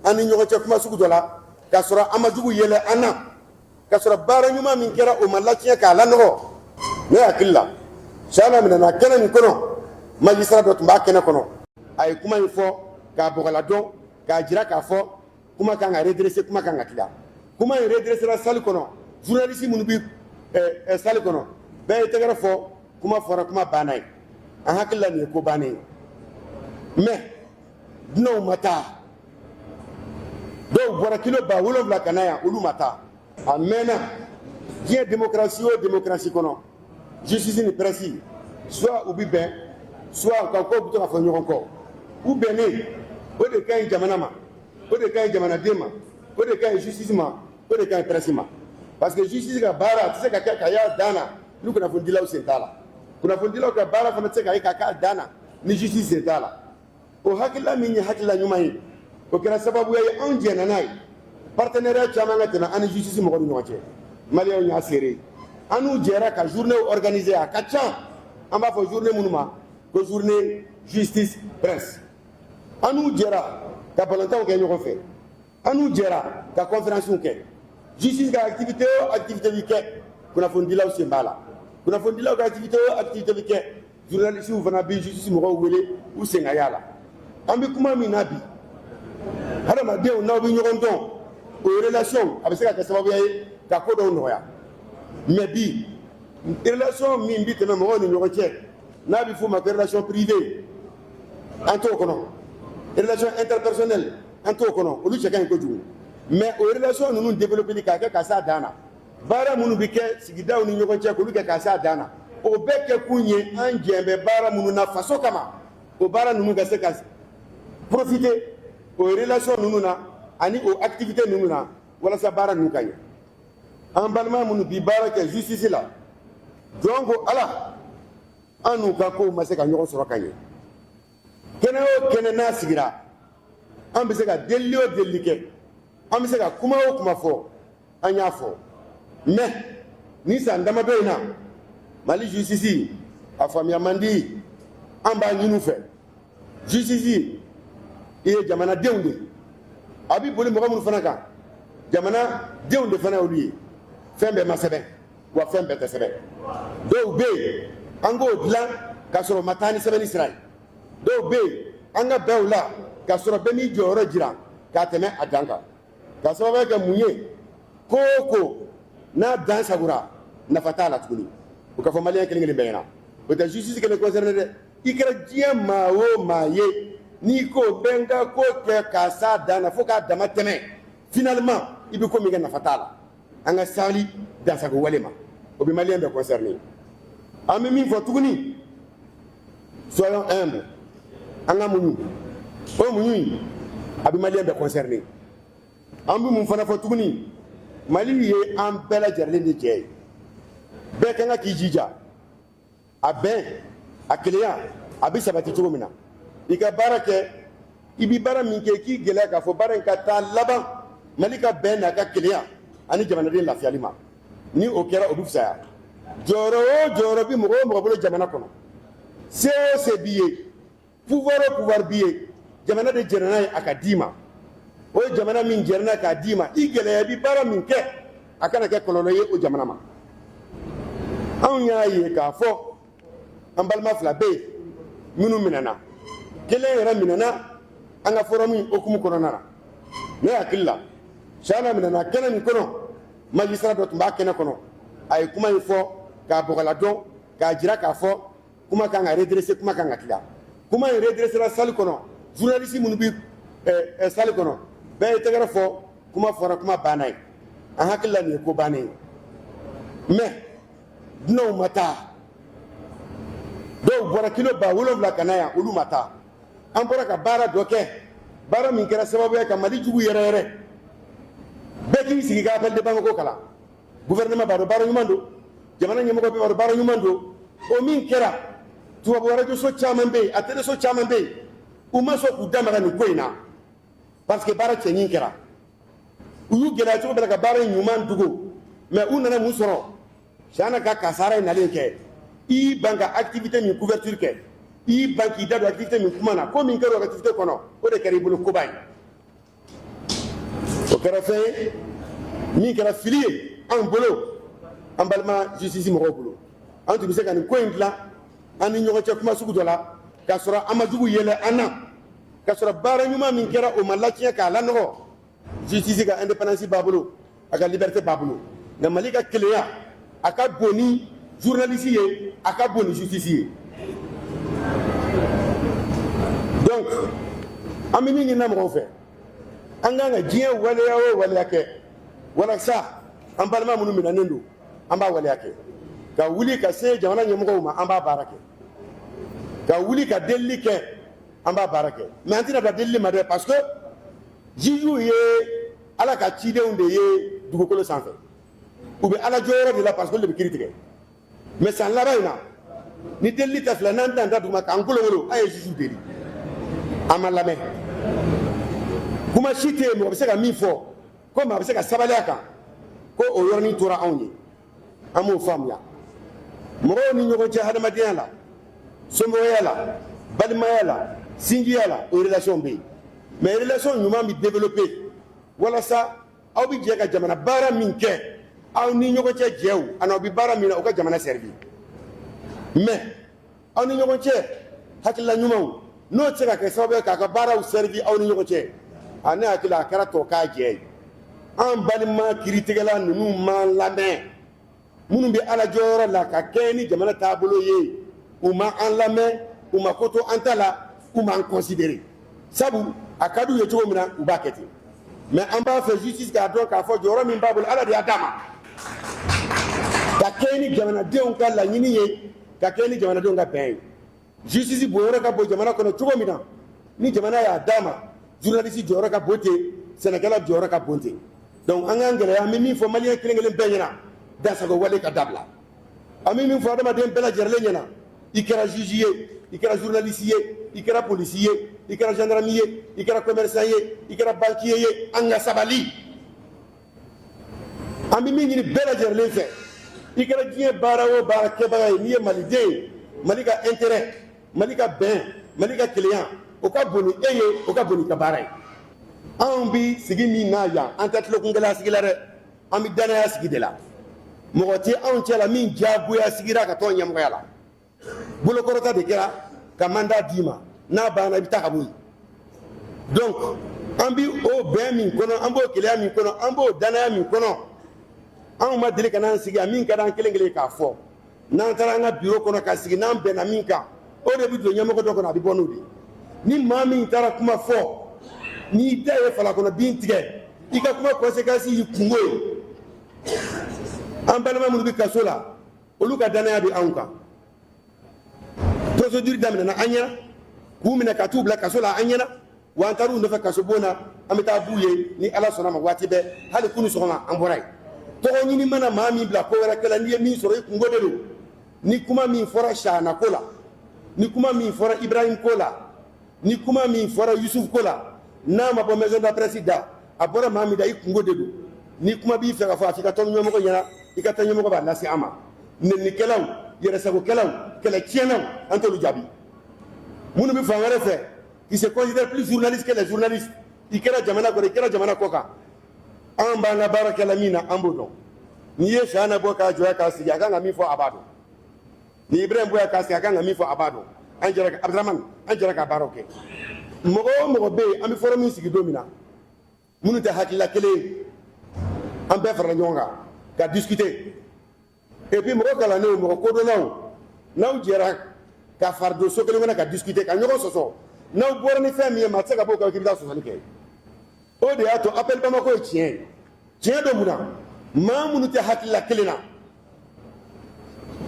an ni ɲɔgɔn cɛ kuma sugu dɔ la k'a sɔrɔ an ma jugu yɛlɛ an na ka sɔrɔ baara ɲuman min kɛra o ma latiɲɛ k'a lanɔgɔ ne hakili la siyana minɛna kɛnɛ nin kɔnɔ magistrat dɔ tun b'a kɛnɛ kɔnɔ a ye kuma in fɔ k'a bɔgɔladɔn k'a jira k'a fɔ kuma kan ka redresser kuma kan ka tila kuma in redressera salle kɔnɔ journaliste minnu bi salle kɔnɔ bɛɛ ye tɛgɛrɛ fɔ kuma fɔra kuma banna ye an hakili la nin ye ko bannen ye mais dunanw ma taa dɔw bɔra kilo 7,000 ka na yan olu ma taa a mɛnna diɲɛ démocratie o démocratie kɔnɔ justice ni presse soit u bi bɛn soit ka ko bɛ to ka fɔ ɲɔgɔn kɔ u bɛnnen o de ka ɲi jamana ma o de ka ɲi jamanaden ma o de ka ɲi justice ma o de ka ɲi presse ma parce que justice ka baara tɛ se ka kɛ ka y'a dan na ni kunnafonidilaw sen t'a la kunnafonidilaw ka baara fana tɛ se ka ye ka k'a dan na ni justice sen t'a la o hakilila min ye hakilila ɲuman ye o kɛra sababuya ye anw jɛnna n'a ye partenariat caman ka tɛmɛ an ni justice mɔgɔw ni ɲɔgɔn cɛ maliyɛnw y'a seere an n'u jɛra ka journée organiser a ka ca an b'a fɔ journée minnu ma ko journée justice presse an n'u jɛra ka balontanw kɛ ɲɔgɔn fɛ an n'u jɛra ka conférencew kɛ justice ka activité o activité bi kɛ kunnafonidilaw sen b'a la kunnafonidilaw ka activité o activité bi kɛ journalistes fana bi justice mɔgɔw wele u sen ka y'a la an bɛ kuma min na bi hadamadenw n'aw bɛ ɲɔgɔn dɔn o relation a bɛ se ka kɛ sababuya ye ka ko dɔw nɔgɔya mais bi relation min bi tɛmɛ mɔgɔw ni ɲɔgɔn cɛ n'a bɛ f'o ma ko relation privée an t'o kɔnɔ relation interpersonnelle an t'o kɔnɔ olu cɛ ka ɲi kojugu mais o relation ninnu développé k'a kɛ ka s'a dan na baara minnu bɛ kɛ sigidaw ni ɲɔgɔn cɛ k'olu kɛ ka s'a dan na o bɛɛ kɛ kun ye an jɛn bɛ baara minnu na faso kama o baara ninnu ka se ka profiter o relation ninnu na ani o activité ninnu na walasa baara ninnu ka ɲɛ an balima minnu bi baara kɛ justice la jɔn ko ala an n'u ka kow ma se ka ɲɔgɔn sɔrɔ ka ɲɛ kɛnɛ o kɛnɛ n'a sigira an bɛ se ka delili o delili kɛ an bɛ se ka kuma o kuma fɔ an y'a fɔ mais ni san damadɔ in na mali justice a faamuya man di an b'a ɲini u fɛ justice i ye jamanadenw de a bɛ boli mɔgɔ minnu fana kan jamanadenw de fana olu ye fɛn bɛɛ ma sɛbɛn wa fɛn bɛɛ tɛ sɛbɛn dɔw bɛ yen an k'o dilan k'a sɔrɔ o ma taa ni sɛbɛnni sira ye dɔw bɛ yen an ka bɛnw la k'a sɔrɔ bɛɛ n'i jɔyɔrɔ jira k'a tɛmɛ a dan kan k'a sababuya kɛ mun ye ko o ko n'a dan sagora nafa t'a la tuguni o ka fɔ maliyɛn kelen kelen bɛɛ ɲɛna o tɛ justice kelen concerné dɛ i kɛra diɲɛ maa o maa ye n'i ko bɛɛ n ka ko kɛ k'a s'a dan na fo k'a dama tɛmɛ finalement i bɛ ko min kɛ nafa t'a la an ka sabali dansago wale ma o bɛ maliyɛn bɛɛ concerné an bɛ min fɔ tuguni soyons humbles an ka muɲu o muɲu in a bɛ maliyɛn bɛɛ concerné an bɛ mun fana fɔ tuguni mali ye an bɛɛ lajɛlen de jɛ ye bɛɛ kan ka k'i jija a bɛn a kelenya a bɛ sabati cogo min na i ka baara kɛ i bɛ baara min kɛ i k'i gɛlɛya k'a fɔ baara in ka taa laban mali ka bɛn n'a ka kelenya ani jamanaden lafiyali ma ni o kɛra o bɛ fisaya jɔyɔrɔ o jɔyɔrɔ bɛ mɔgɔ o mɔgɔ bolo jamana kɔnɔ se o se b'i ye pouvoir o pouvoir b'i ye jamana de jɛnna n'a ye a ka d'i ma o ye jamana min jɛnna k'a d'i ma i gɛlɛya i bɛ baara min kɛ a kana kɛ kɔlɔlɔ ye o jamana ma anw y'a ye k'a fɔ an balima fila bɛ yen minnu minɛna kelen yɛrɛ minɛna an ka forum hukumu kɔnɔna na ne hakili la siyana minɛna kɛnɛ nin kɔnɔ magistrat dɔ tun b'a kɛnɛ kɔnɔ a ye kuma in fɔ k'a bɔgɔladɔn k'a jira k'a fɔ kuma kan ka redresser kuma kan ka tila kuma in redressera salle kɔnɔ journaliste minnu bi salle kɔnɔ bɛɛ ye tɛgɛrɛ fɔ kuma fɔra kuma banna ye an hakili la nin ye ko bannen ye mais dunanw ma taa dɔw bɔra kilo 7,000 ka na yan olu ma taa an bɔra ka baara dɔ kɛ baara min kɛra sababu ye ka mali jugu yɛrɛ bɛɛ k'i sigi ka appel de bamako kalan gouvernement b'a dɔn baara ɲuman don jamana ɲɛmɔgɔ bɛɛ b'a dɔn baara ɲuman don o min kɛra tubabu radio so caman bɛ yen a télé so caman bɛ yen u ma sɔn k'u damaga nin ko in na parce que baara cɛɲi kɛra u y'u gɛlɛya cogo bɛɛ la ka baara in ɲuman dogo mais u nana mun sɔrɔ siyana ka kasara in nalen kɛ i ban ka activité min couverture kɛ i ban k'i da don activité min kuma na ko min kɛra o activité kɔnɔ o de kɛra i bolo koba ye o kɛra fɛn ye min kɛra fili ye an bolo an balima justice mɔgɔw bolo an tun bɛ se ka nin ko in dilan an ni ɲɔgɔn cɛ kuma sugu dɔ la k'a sɔrɔ an ma jugu yɛlɛ an na k'a sɔrɔ baara ɲuman min kɛra o ma latiɲɛ k'a lanɔgɔ justice ka indépendance b'a bolo a ka liberté b'a bolo nka Mali ka kelenya a ka bon ni journaliste ye a ka bon ni justice ye donc an bɛ min ɲinina mɔgɔw fɛ an kan ka diɲɛ waleya o waleya kɛ walasa an balima minnu minɛnen don an b'a waleya kɛ ka wuli ka se jamana ɲɛmɔgɔw ma an b'a baara kɛ ka wuli ka delili kɛ an b'a baara kɛ mais an tɛna da delili ma dɛ parce que juges ye ala ka cidenw de ye dugukolo sanfɛ u bɛ ala jɔyɔrɔ de la parce que olu de bɛ kiiri tigɛ mais san laban in na ni delili tɛ filɛ n'an dan da duguma k'an kolokolo a ye juges deli an ma lamɛn kuma si tɛ yen mɔgɔ bɛ se ka min fɔ ko maa bɛ se ka sabali a kan ko o yɔrɔnin tora anw ye an m'o faamuya mɔgɔw ni ɲɔgɔn cɛ hadamadenya la somɔgɔya la balimaya la sinjiya la o relation bɛ yen mais relation ɲuman bɛ développer walasa aw bɛ jɛ ka jamana baara min kɛ aw ni ɲɔgɔn cɛ jɛw ani aw bɛ baara min na o ka jamana servi mais aw ni ɲɔgɔn cɛ hakilila ɲumanw n'o tɛ se ka kɛ sababu ye k'a ka baaraw servi aw ni ɲɔgɔn cɛ a ne hakili a kɛra tɔ k'a jɛ ye an balima kiiritigɛla ninnu m'an lamɛn minnu bɛ ala jɔyɔrɔ la ka kɛ ni jamana taabolo ye u ma an lamɛn u ma ko to an ta la u m'an considérer sabu a ka d'u ye cogo min na u b'a kɛ ten mais an b'a fɛ justice k'a dɔn k'a fɔ jɔyɔrɔ min b'a bolo ala de y'a d'a ma ka kɛ ni jamanadenw ka laɲini ye ka kɛ ni jamanadenw ka bɛn ye justice bonyɔrɔ ka bon jamana kɔnɔ cogo min na ni jamana y'a d'a ma journaliste jɔyɔrɔ ka bon ten sɛnɛkɛla jɔyɔrɔ ka bon ten donc an k'an gɛlɛya an bɛ min fɔ maliyɛn kelen kelen bɛɛ ɲɛna dansago wale ka dabila an bɛ min fɔ adamaden bɛɛ lajɛlen ɲɛna i kɛra juge ye i kɛra journaliste ye i kɛra polisi ye i kɛra gendarme ye i kɛra commerçant ye i kɛra banquier ye an ka sabali an bɛ min ɲini bɛɛ lajɛlen fɛ i kɛra diɲɛ baara o baara kɛbaga ye n'i ye maliden ye mali ka intérêt mali ka bɛn mali ka kelenya o ka bon ni e ye o ka bon ni ka baara ye anw bi sigi min na yan an tɛ tulokungɛlɛya sigi la dɛ an bɛ danaya sigi de la mɔgɔ tɛ anw cɛ la min diyagoya sigira ka tɔn ɲɛmɔgɔya la bolokɔrɔta de kɛra ka mandat d'i ma n'a banna i bɛ taa ka bɔ yen donc an bi o bɛn min kɔnɔ an b'o kelenya min kɔnɔ an b'o danaya min kɔnɔ anw ma deli ka n'an sigi yan min ka d'an kelen kelen k'a fɔ n'an taara an ka bureau kɔnɔ ka sigi n'an bɛnna min kan o de bɛ don ɲɛmɔgɔ dɔ kɔnɔ a bɛ bɔ n'o de ye ni maa min taara kuma fɔ n'i da ye falakɔnɔ bin tigɛ i ka kuma conséquence y'i kungo ye an balima minnu bɛ kaso la olu ka danaya bɛ anw kan procédure daminɛna an ɲɛna k'u minɛ ka t'u bila kaso la an ɲɛna wa an taar'u nɔfɛ kaso bon na an bɛ taa b'u ye ni ala sɔnna ma waati bɛɛ hali kunu sɔgɔma an bɔra yen tɔgɔ ɲini mana maa min bila ko wɛrɛ kɛla n'i ye min sɔrɔ i kungo de don ni kuma min fɔra sahana ko la ni kuma min fɔra ibrahim ko la ni kuma min fɔra yusuf ko la n'a ma bɔ maison de la presse da a bɔra maa min da i kungo de don ni kuma b'i fɛ ka fɔ a f'i ka taa ɲɛmɔgɔ ɲɛna i ka taa ɲɛmɔgɔ b'a lase an ma nɛninikɛlaw yɛrɛsagokɛlaw kɛlɛtiɲɛnaw an t'olu jaabi minnu bɛ fan wɛrɛ fɛ qui se considère plus journaliste que les journalistes i kɛra jamana kɔnɔ i kɛra jamana kɔ kan an b'an ka baara kɛla min na an b'o dɔn n'i ye sahana bɔ k'a jɔya k'a sigi a kan ka min fɔ a b'a dɔn ni ibrahim bɔya k'a sigi a kan ka min fɔ a b'a dɔn an jɛra ka abdramani an jɛra ka baaraw kɛ mɔgɔ o mɔgɔ bɛ yen an bɛ forum min sigi don min na minnu tɛ hakilila kelen ye an bɛɛ farala ɲɔgɔn kan ka discuter et puis mɔgɔ kalannenw mɔgɔ kodɔnnaw n'aw jɛra ka fara don so kelen kɔnɔ ka discuter ka ɲɔgɔn sɔsɔ n'aw bɔra ni fɛn min ye maa tɛ se ka bɔ k'i bɛ taa sɔsɔli kɛ o de y'a to appel bamako ye tiɲɛ ye tiɲɛ dɔ mun na maa minnu tɛ hakilila kelen na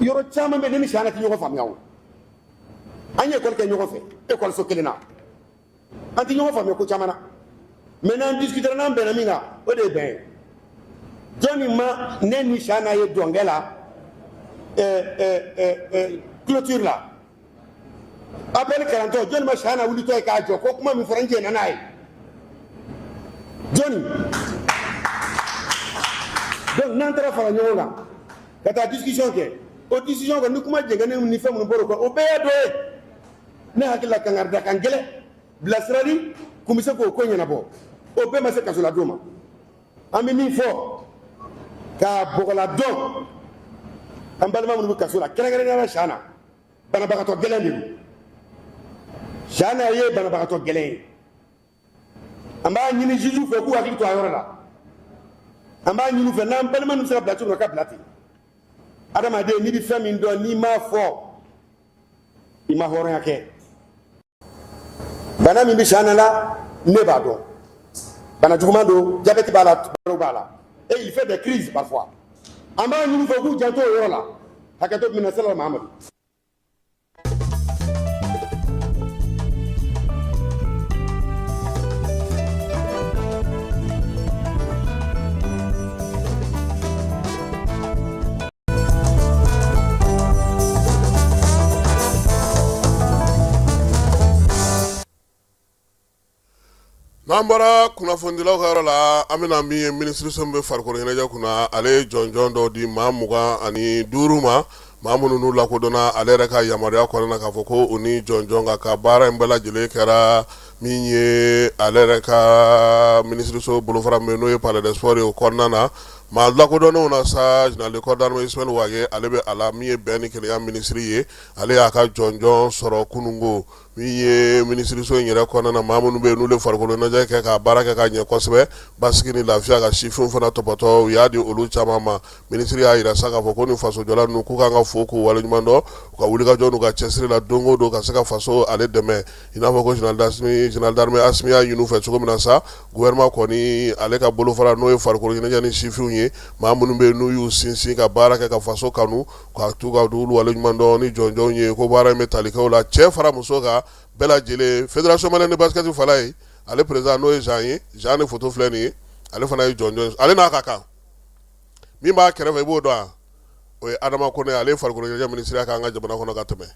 yɔrɔ caman bɛ ne ni sahana tɛ ɲɔgɔn faamuya o an ye école kɛ ɲɔgɔn fɛ école so kelen na an tɛ ɲɔgɔn faamuya ko caman na mais n'an discutera n'an bɛnna min kan o de ye bɛn ye jɔnni ma ne ni sahana ye dɔnkɛ la clôture la appel kalantɔ jɔnni ma sahana wulitɔ ye k'a jɔ ko kuma min fɔra n jɛnna n'a ye jɔnni donc n'an taara fara ɲɔgɔn kan ka taa discussion kɛ o discussion kɛ ni kuma jɛngɛnen ni fɛn minnu bɔra o kan o bɛɛ ye dɔ ye ne hakili la kangarida kan gɛlɛn bilasirali kun bɛ se k'o ko ɲɛnabɔ o bɛɛ ma se kaso la don ma an bɛ min fɔ k'a bɔgɔla dɔn an balima minnu bɛ kaso la kɛrɛnkɛrɛnnenya la na banabagatɔ gɛlɛn de don Shana ye banabagatɔ gɛlɛn ye an b'a ɲini juge fɛ k'u hakili to a yɔrɔ la an b'a ɲini u fɛ n'an balima ninnu sera bila cogo min na ka bila ten adamaden n'i bɛ fɛn min dɔn n'i m'a fɔ i ma hɔrɔnya kɛ bana min bɛ Shana la ne b'a dɔn bana juguman don diabète b'a la baro b'a la et il fait des crises parfois an b'a ɲini u fɛ k'u janto o yɔrɔ la hakɛto bɛ minɛ sala Mahamadu. n'an bɔra kunnafonidilaw ka yɔrɔ la an bɛna min ye minisiriso min bɛ farikolo ɲɛnajɛ kunna ale ye jɔnjɔn dɔ di maa 25 ma maa minnu n'u lakodɔnna ale yɛrɛ ka yamaruya kɔnɔna k'a fɔ ko u ni jɔnjɔn ka baara in bɛɛ lajɛlen kɛra min ye ale yɛrɛ ka minisiriso bolofara min n'o ye palais des sports ye o kɔnɔna na maa lakodɔnnenw na sa général de corps d'armée Ismaël Wage ale bɛ a la min ye bɛn ni kelenya minisiri ye ale y'a ka jɔnjɔn sɔrɔ kunungo min ye minisiriso in yɛrɛ kɔnɔna na maa minnu bɛ yen n'olu ye farikolo ɲɛnajɛ kɛ ka baara kɛ ka ɲɛ kosɛbɛ basigi ni lafiya ka sifinw fana tɔpɔtɔ u y'a di olu caman ma minisiri y'a yira sa k'a fɔ ko ni fasojɔla ninnu k'u kan ka fo k'u waleɲuman dɔn u ka wulikajɔ n'u ka cɛsiri la don o don ka se ka faso ale dɛmɛ i n'a fɔ ko général d'armée Asimi y'a ɲini u fɛ cogo min na sa gouvernement kɔni ale ka bolofara n'o ye farikolo ɲɛnajɛ ni sifinw ye maa minnu bɛ yen n'u y'u sinsin ka baara kɛ ka faso kanu ka t'u ka olu waleɲuman dɔn ni jɔnjɔnw ye ko baara in bɛ tali kɛ o la cɛ fara muso kan bɛɛ lajɛlen fédération malienne de basket fala ye ale président n'o ye Jean ni photo filɛ nin ye ale fana ye jɔnjɔn ale n'a ka kan min b'a kɛrɛfɛ i b'o dɔn o ye Adama Kone ale ye farikolo ɲɛnajɛ minisiriya k'an ka jamana kɔnɔ ka tɛmɛ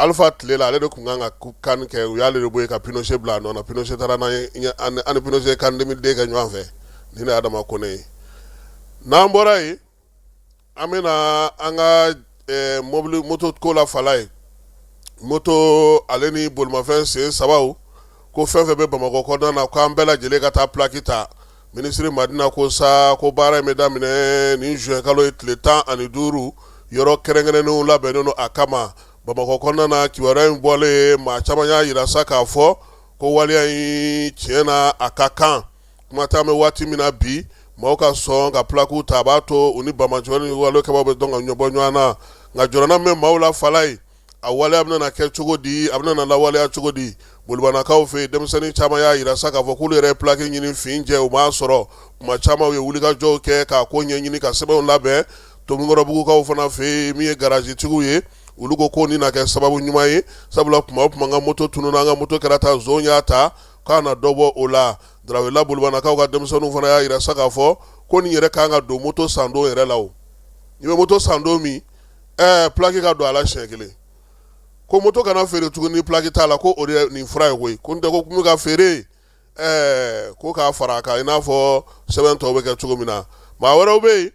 Alpha tile la ale de tun kan ka kan kɛ u y'ale de bɔ yen ka Pinochet bila a nɔ na Pinochet taara n'an ye ani Pinochet kan 2002 kɛ ɲɔgɔn fɛ ni ne Adama Kone ye n'an bɔra yen an bɛna an ka mobili moto ko la fala ye moto ale ni bolimafɛn sen sabaw ko fɛn fɛn bɛ Bamakɔ kɔnɔna na k'an bɛɛ lajɛlen ka taa plaki ta minisiri Madina ko sa ko baara in bɛ daminɛ ni juin kalo ye tile 15 yɔrɔ kɛrɛnkɛrɛnnenw labɛnnen don a kama Bamakɔ kɔnɔna na kibaruya in bɔlen maa caman y'a yira sa k'a fɔ ko waleya in tiɲɛ na a ka kan kuma t'an bɛ waati min na bi maaw ka sɔn ka plakiw ta a b'a to u ni Bamajɔ ni wale kɛbaaw bɛ dɔn ka ɲɔbɔ ɲɔgɔn na nka jɔrɔna min bɛ maaw la fala ye a waleya bɛna kɛ cogo di a bɛna lawaleya cogo di bolibanakaw fɛ yen denmisɛnnin caman y'a yira sa k'a fɔ k'olu yɛrɛ ye plaki ɲini fin jɛ u m'a sɔrɔ kuma caman u ye wulikajɔw kɛ k'a ko ɲɛɲini ka sɛbɛnw labɛn Tomikɔrɔbugukaw fana fɛ yen min ye garagitigiw ye olu ko nin na kɛ sababu ɲuman ye sabula kuma o kuma an ka moto tununa an ka moto kɛra ta zon y'a ta k'a na dɔ bɔ o la Darawela bolibanakaw ka denmisɛnninw fana y'a yira sa k'a fɔ ko nin yɛrɛ kan ka don moto san don yɛrɛ la o i bɛ moto san don min plaki ka don a la siɲɛ kelen ko moto kana feere tuguni ni plaki t'a la ko o de nin fura ye koyi ko n tɛ ko kun bɛ ka feere ko k'a fara a kan i n'a fɔ sɛbɛn tɔw bɛ kɛ cogo min na maa wɛrɛw bɛ yen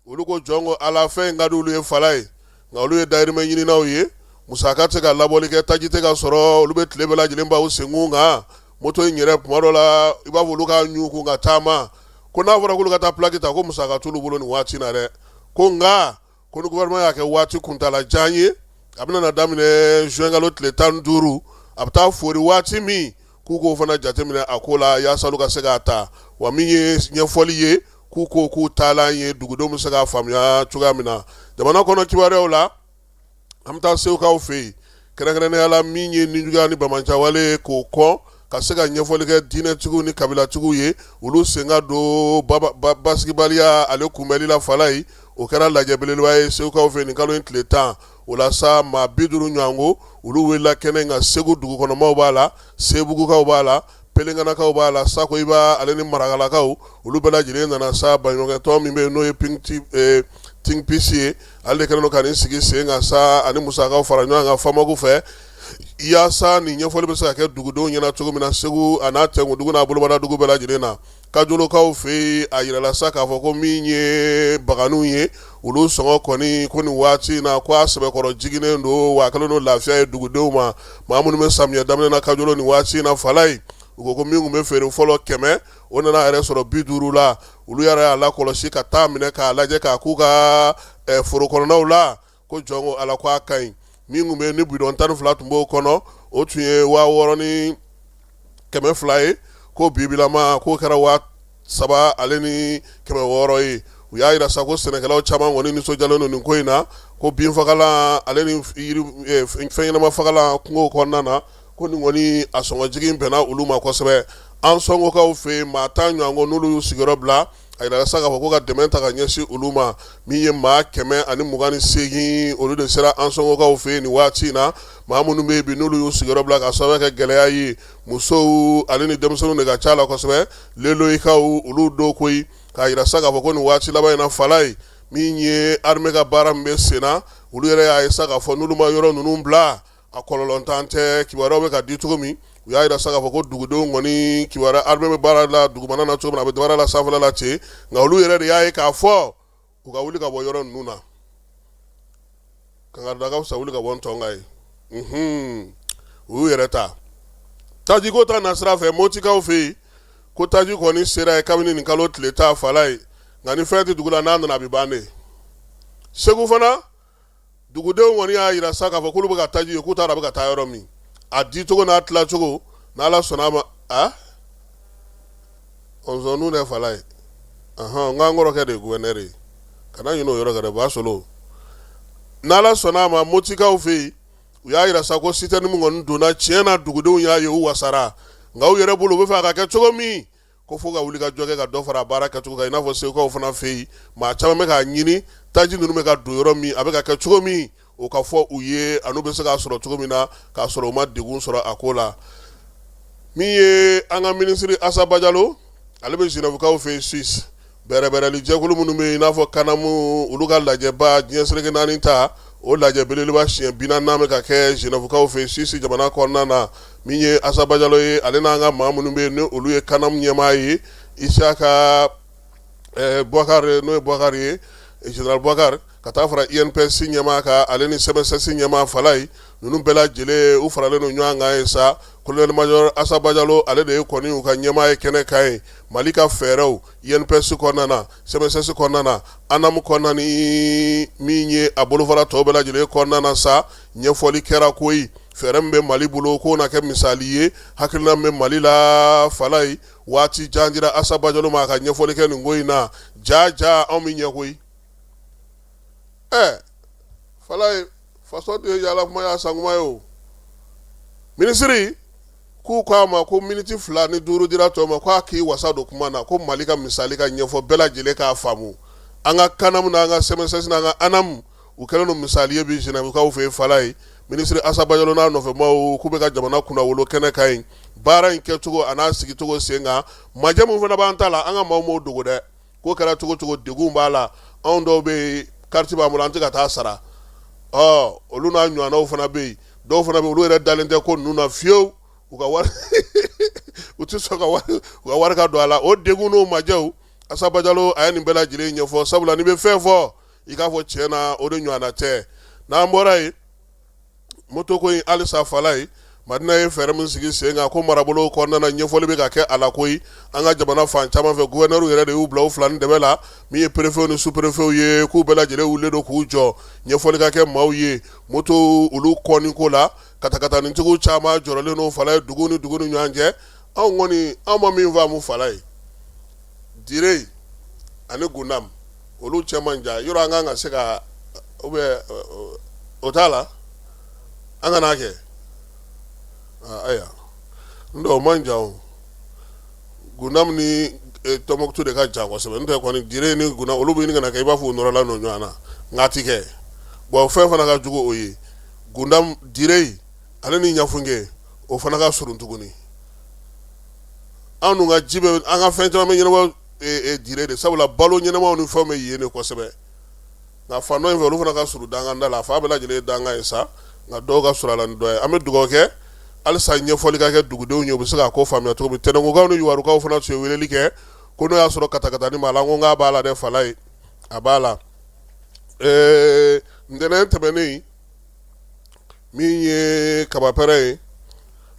olu ko jɔn ko ala fɛn in ka di olu ye fala ye nka olu ye dayirimɛ ɲininaw ye musaka tɛ ka labɔli kɛ taji tɛ ka sɔrɔ olu bɛ tile bɛɛ lajɛlen b'aw senkun kan moto in yɛrɛ kuma dɔ la i b'a fɔ olu ka ɲugun ka taama ko n'a fɔra k'olu ka taa plaki ta ko musaka t'olu bolo nin waati na dɛ ko nka ko ni gouvernement y'a kɛ waati kuntalajan ye a bɛna daminɛ juin kalo tile 15 a bɛ taa fori waati min k'u k'o fana jateminɛ a ko la yaasa olu ka se k'a ta wa min ye ɲɛfɔli ye k'u ko k'u taalan ye dugudenw bɛ se k'a faamuya cogoya min na jamana kɔnɔ kibaruyaw la an bɛ taa segukaw fɛ yen kɛrɛnkɛrɛnnenya la min ye ninjuguya ni bamajawale k'o kɔn ka se ka ɲɛfɔli kɛ diinɛtigiw ni kabilatigiw ye olu sen ka don basigibaliya ale kunbɛli la fala ye o kɛra lajɛ belebeleba ye segukaw fɛ nin kalo in tile 10 o la sa maa 50 ɲɔgɔnko olu wulila kɛnɛ nka segu dugukɔnɔmaw b'a la sebugukaw b'a la pelenkanakaw b'a la sakoyiba ale ni marakalakaw olu bɛɛ lajɛlen nana sa baɲumankɛtɔn min bɛ yen n'o ye Ting Pisi ye ale de kɛlen don ka nin sigi sen kan sa ani musakaw fara ɲɔgɔn kan famagu fɛ yaasa nin ɲɛfɔli bɛ se ka kɛ dugudenw ɲɛna cogo min na segu a n'a tɛnkudugu n'a bolobada dugu bɛɛ lajɛlen na kajolokaw fɛ yen a yirala sa k'a fɔ ko min ye baganiw ye olu sɔngɔ kɔni ko nin waati in na ko a sɛbɛkɔrɔ jiginen don wa a kɛlen don lafiya ye dugudenw ma maa minnu bɛ samiyɛ daminɛ na kajolo nin waati in na fala ye u ko ko min kun bɛ feere fɔlɔ 100 o nana yɛrɛ sɔrɔ 50 la olu yɛrɛ y'a lakɔlɔsi ka taa minɛ k'a lajɛ k'a k'u ka foro kɔnɔnaw la ko jɔn ko ala ko a ka ɲi min kun bɛ ni bidɔn 12 tun b'o kɔnɔ o tun ye 6000 ni 200 ye ko bibilama k'o kɛra 7 ale ni 600 ye u y'a yira sa ko sɛnɛkɛlaw caman kɔni nisɔndiyalen don nin ko in na ko binfagalan ale ni fɛn ɲɛnama fagalan kungo kɔnɔna na ko nin kɔni a sɔngɔ jigin bɛnna olu ma kosɛbɛ an sɔngɔkaw fɛ yen maa 10 ɲɔgɔn kɔ n'olu y'u sigiyɔrɔ bila a yira sa k'a fɔ ko ka dɛmɛ ta ka ɲɛsin olu ma min ye maa 128 olu de sera an sɔngɔkaw fɛ yen nin waati in na maa minnu bɛ yen bi n'olu y'u sigiyɔrɔ bila ka sababu kɛ gɛlɛya ye musow ale ni denmisɛnninw de ka ca la kosɛbɛ leloyikaw olu dɔw koyi k'a yira sa k'a fɔ ko nin waati laban in na Falaye min ye armée ka baara min bɛ sen na olu yɛrɛ y'a ye sa k'a fɔ n'olu ma yɔrɔ ninnu bila a kɔlɔlɔntan tɛ kibaruyaw bɛ ka di cogo min u y'a yira sa k'a fɔ ko dugudenw kɔni kibaruya armée bɛ baara la dugumana na cogo min a bɛ baara la sanfɛla la ten nka olu yɛrɛ de y'a ye k'a fɔ u ka wuli ka bɔ yɔrɔ ninnu na kangaridakaw fisa wuli ka bɔ ntɔnga ye u y'u yɛrɛ ta tajiko ta nasira fɛ motikaw fɛ yen ko taji kɔni sera ye kabini nin kalo tile ta Falaye nka ni fɛn tɛ dugu la n'a nana a bɛ ban de Segu fana dugudenw kɔni y'a yira sa k'a fɔ k'olu bɛ ka taji ye k'u t'a dɔn a bɛ ka taa yɔrɔ min a di cogo n'a tila cogo n'Ala sɔnna a ma ɔnzɔnu dɛ Falaye n k'an kɔrɔkɛ de ye gouverneur ye kana ɲinɛ o yɔrɔ kan dɛ Basolo n'Ala sɔnna a ma motikaw fɛ yen u y'a yira sa ko citerne min kɔni donna tiɲɛ na dugudenw y'a ye u wasara nka u yɛrɛ bolo u bɛ fɛ a ka kɛ cogo min ko fo ka wuli ka jɔ kɛ ka dɔ fara a baara kɛcogo kan i n'a fɔ segukaw fana fɛ yen maa caman bɛ k'a ɲini taji ninnu bɛ ka don yɔrɔ min a bɛ ka kɛ cogo min o ka fɔ u ye a n'u bɛ se k'a sɔrɔ cogo min na k'a sɔrɔ u ma degun sɔrɔ a ko la min ye an ka minisiri Asaba Jalo ale bɛ Genève-kaw fɛ yen Suisse bɛrɛbɛrɛli jɛkulu minnu bɛ yen i n'a fɔ kanamu olu ka lajɛba diɲɛ seleke 4 ta o lajɛ belebeleba siɲɛ 40 bɛ ka kɛ Genève-kaw fɛ yen Suisse jamana kɔnɔna na min ye Asaba Jalo ye ale n'an ka maa minnu bɛ yen ni olu ye kanamu ɲɛmaa ye Isaka Bouakar n'o ye Bouakar ye Général Bouakar ka taa fara INPS ɲɛmaa kan ale ni CMSS ɲɛmaa Falaye ninnu bɛɛ lajɛlen u faralen don ɲɔgɔn kan ye sa colonel major Asaba Jalo ale de ye kɔni u ka ɲɛmaa ye kɛnɛ kan ye Mali ka fɛɛrɛw INPS kɔnɔna na CMSS kɔnɔna na ANAM kɔnɔna ni min ye a bolofara tɔw bɛɛ lajɛlen kɔnɔna na sa ɲɛfɔli kɛra koyi fɛɛrɛ min bɛ Mali bolo k'o na kɛ misali ye hakilina min bɛ Mali la Falaye waati jan dira Asaba Jalo ma a ka ɲɛfɔli kɛ nin ko in na ja anw min ɲɛ koyi Falaye façon de yala kuma y'a sankuma ye o minisiri k'u k'a ma ko miniti 2 ni 5 dira tɔw ma k'a k'i wasa don kuma na ko Mali ka misali ka ɲɛfɔ bɛɛ lajɛlen k'a faamu an ka kanamu n'an ka CMSS n'an ka ANAM u kɛlen don misali ye bi Genève-kaw fɛ yen Falaye minisiri Asaba Jalo n'a nɔfɛmaw k'u bɛ ka jamana kunnawolo kɛnɛ kan yen baara in kɛcogo a n'a sigicogo sen kan majɛ min fana b'an ta la an ka maaw m'o dogo dɛ k'o kɛra cogo cogo degun b'a la anw dɔw bɛ yen carte b'an bolo an tɛ ka taa sara olu n'a ɲɔgɔnnaw fana bɛ yen dɔw fana bɛ olu yɛrɛ dalen tɛ ko ninnu na fiyewu u ka wari u tɛ sɔn u ka wari ka don a la o degun n'o majɛw Asaba Jalo a ye nin bɛɛ lajɛlen ɲɛfɔ sabula n'i bɛ fɛn fɔ i k'a fɔ tiɲɛ na o de ɲɔgɔnna tɛ n'an bɔra yen moto ko in halisa Falaye Madina ye fɛɛrɛ min sigi sen kan ko marabolo kɔnɔna na ɲɛfɔli bɛ ka kɛ a la koyi an ka jamana fan caman fɛ gouverneur yɛrɛ de y'u bila u 2 ni dɛbɛ la min ye préfet ni sous-préfet ye k'u bɛɛ lajɛlen wulilen don k'u jɔ ɲɛfɔli ka kɛ maaw ye moto olu kɔni ko la katanintigiw caman jɔrɔlen don Falaye dugu ni ɲɔgɔn cɛ anw kɔni anw ma min faamu Falaye Dire ani Gundam olu cɛ man jan yɔrɔ an kan ka se ka o t'a la an ka n'a kɛ aya o man jan Gundam ni Tɔnbɔkutu de ka jan kosɛbɛ n'o tɛ kɔni Dire ni Gundam olu bɛ ɲini ka na kɛ i b'a fɔ u nɔrɔla n'o ɲɔgɔn na nka a ti kɛ fɛn fana ka jugu o ye Gundam Dire ale ni Ɲafunge o fana ka surun tuguni anw dun ka ji bɛ an ka fɛn caman bɛ ɲɛnabɔ Dire de sabula balo ɲɛnamaw ni fɛnw bɛ yen de kosɛbɛ nka fan dɔ in fɛ olu fana ka surun danganda la fa bɛɛ lajɛlen ye dangan ye sa nka dɔw ka surun a la ni dɔ ye an bɛ dugawu kɛ halisa ɲɛfɔli ka kɛ dugudenw ye u bɛ se k'a ko faamuya cogo min Tɛnɛnkukaw ni Yuwarukaw fana tun ye weleli kɛ ko n'o y'a sɔrɔ katakatani b'a la n ko k'a b'a la dɛ Falaye a b'a la ntɛnɛn tɛmɛnen min ye kabapɛrɛ ye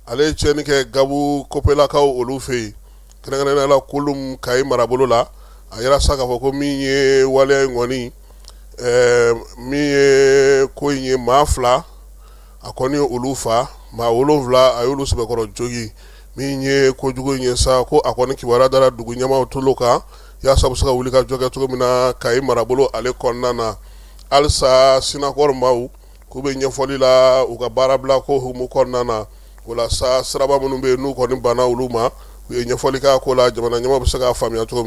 ale ye tiɲɛni kɛ Gabu Kopelakaw olu fɛ yen kɛrɛnkɛrɛnnenya la Kulum Kayi marabolo la a yɛrɛ sa k'a fɔ ko min ye waleya in kɔni min ye ko in ye maa 2 a kɔni ye olu fa maa 7 a y'olu sɛbɛkɔrɔ jogi min ye kojugu in ye sa ko a kɔni kibaruya dara dugu ɲɛmaaw tolo kan yaasa bɛ se ka wuli ka jɔ kɛ cogo min na Kayi marabolo ale kɔnɔna na halisa Sinakɔrɔ maaw k'u bɛ ɲɛfɔli la u ka baarabila ko hukumu kɔnɔna na o la sa siraba minnu bɛ yen n'u kɔni banna olu ma u ye ɲɛfɔli k'a ko la jamana ɲɛmaaw bɛ se k'a faamuya cogo min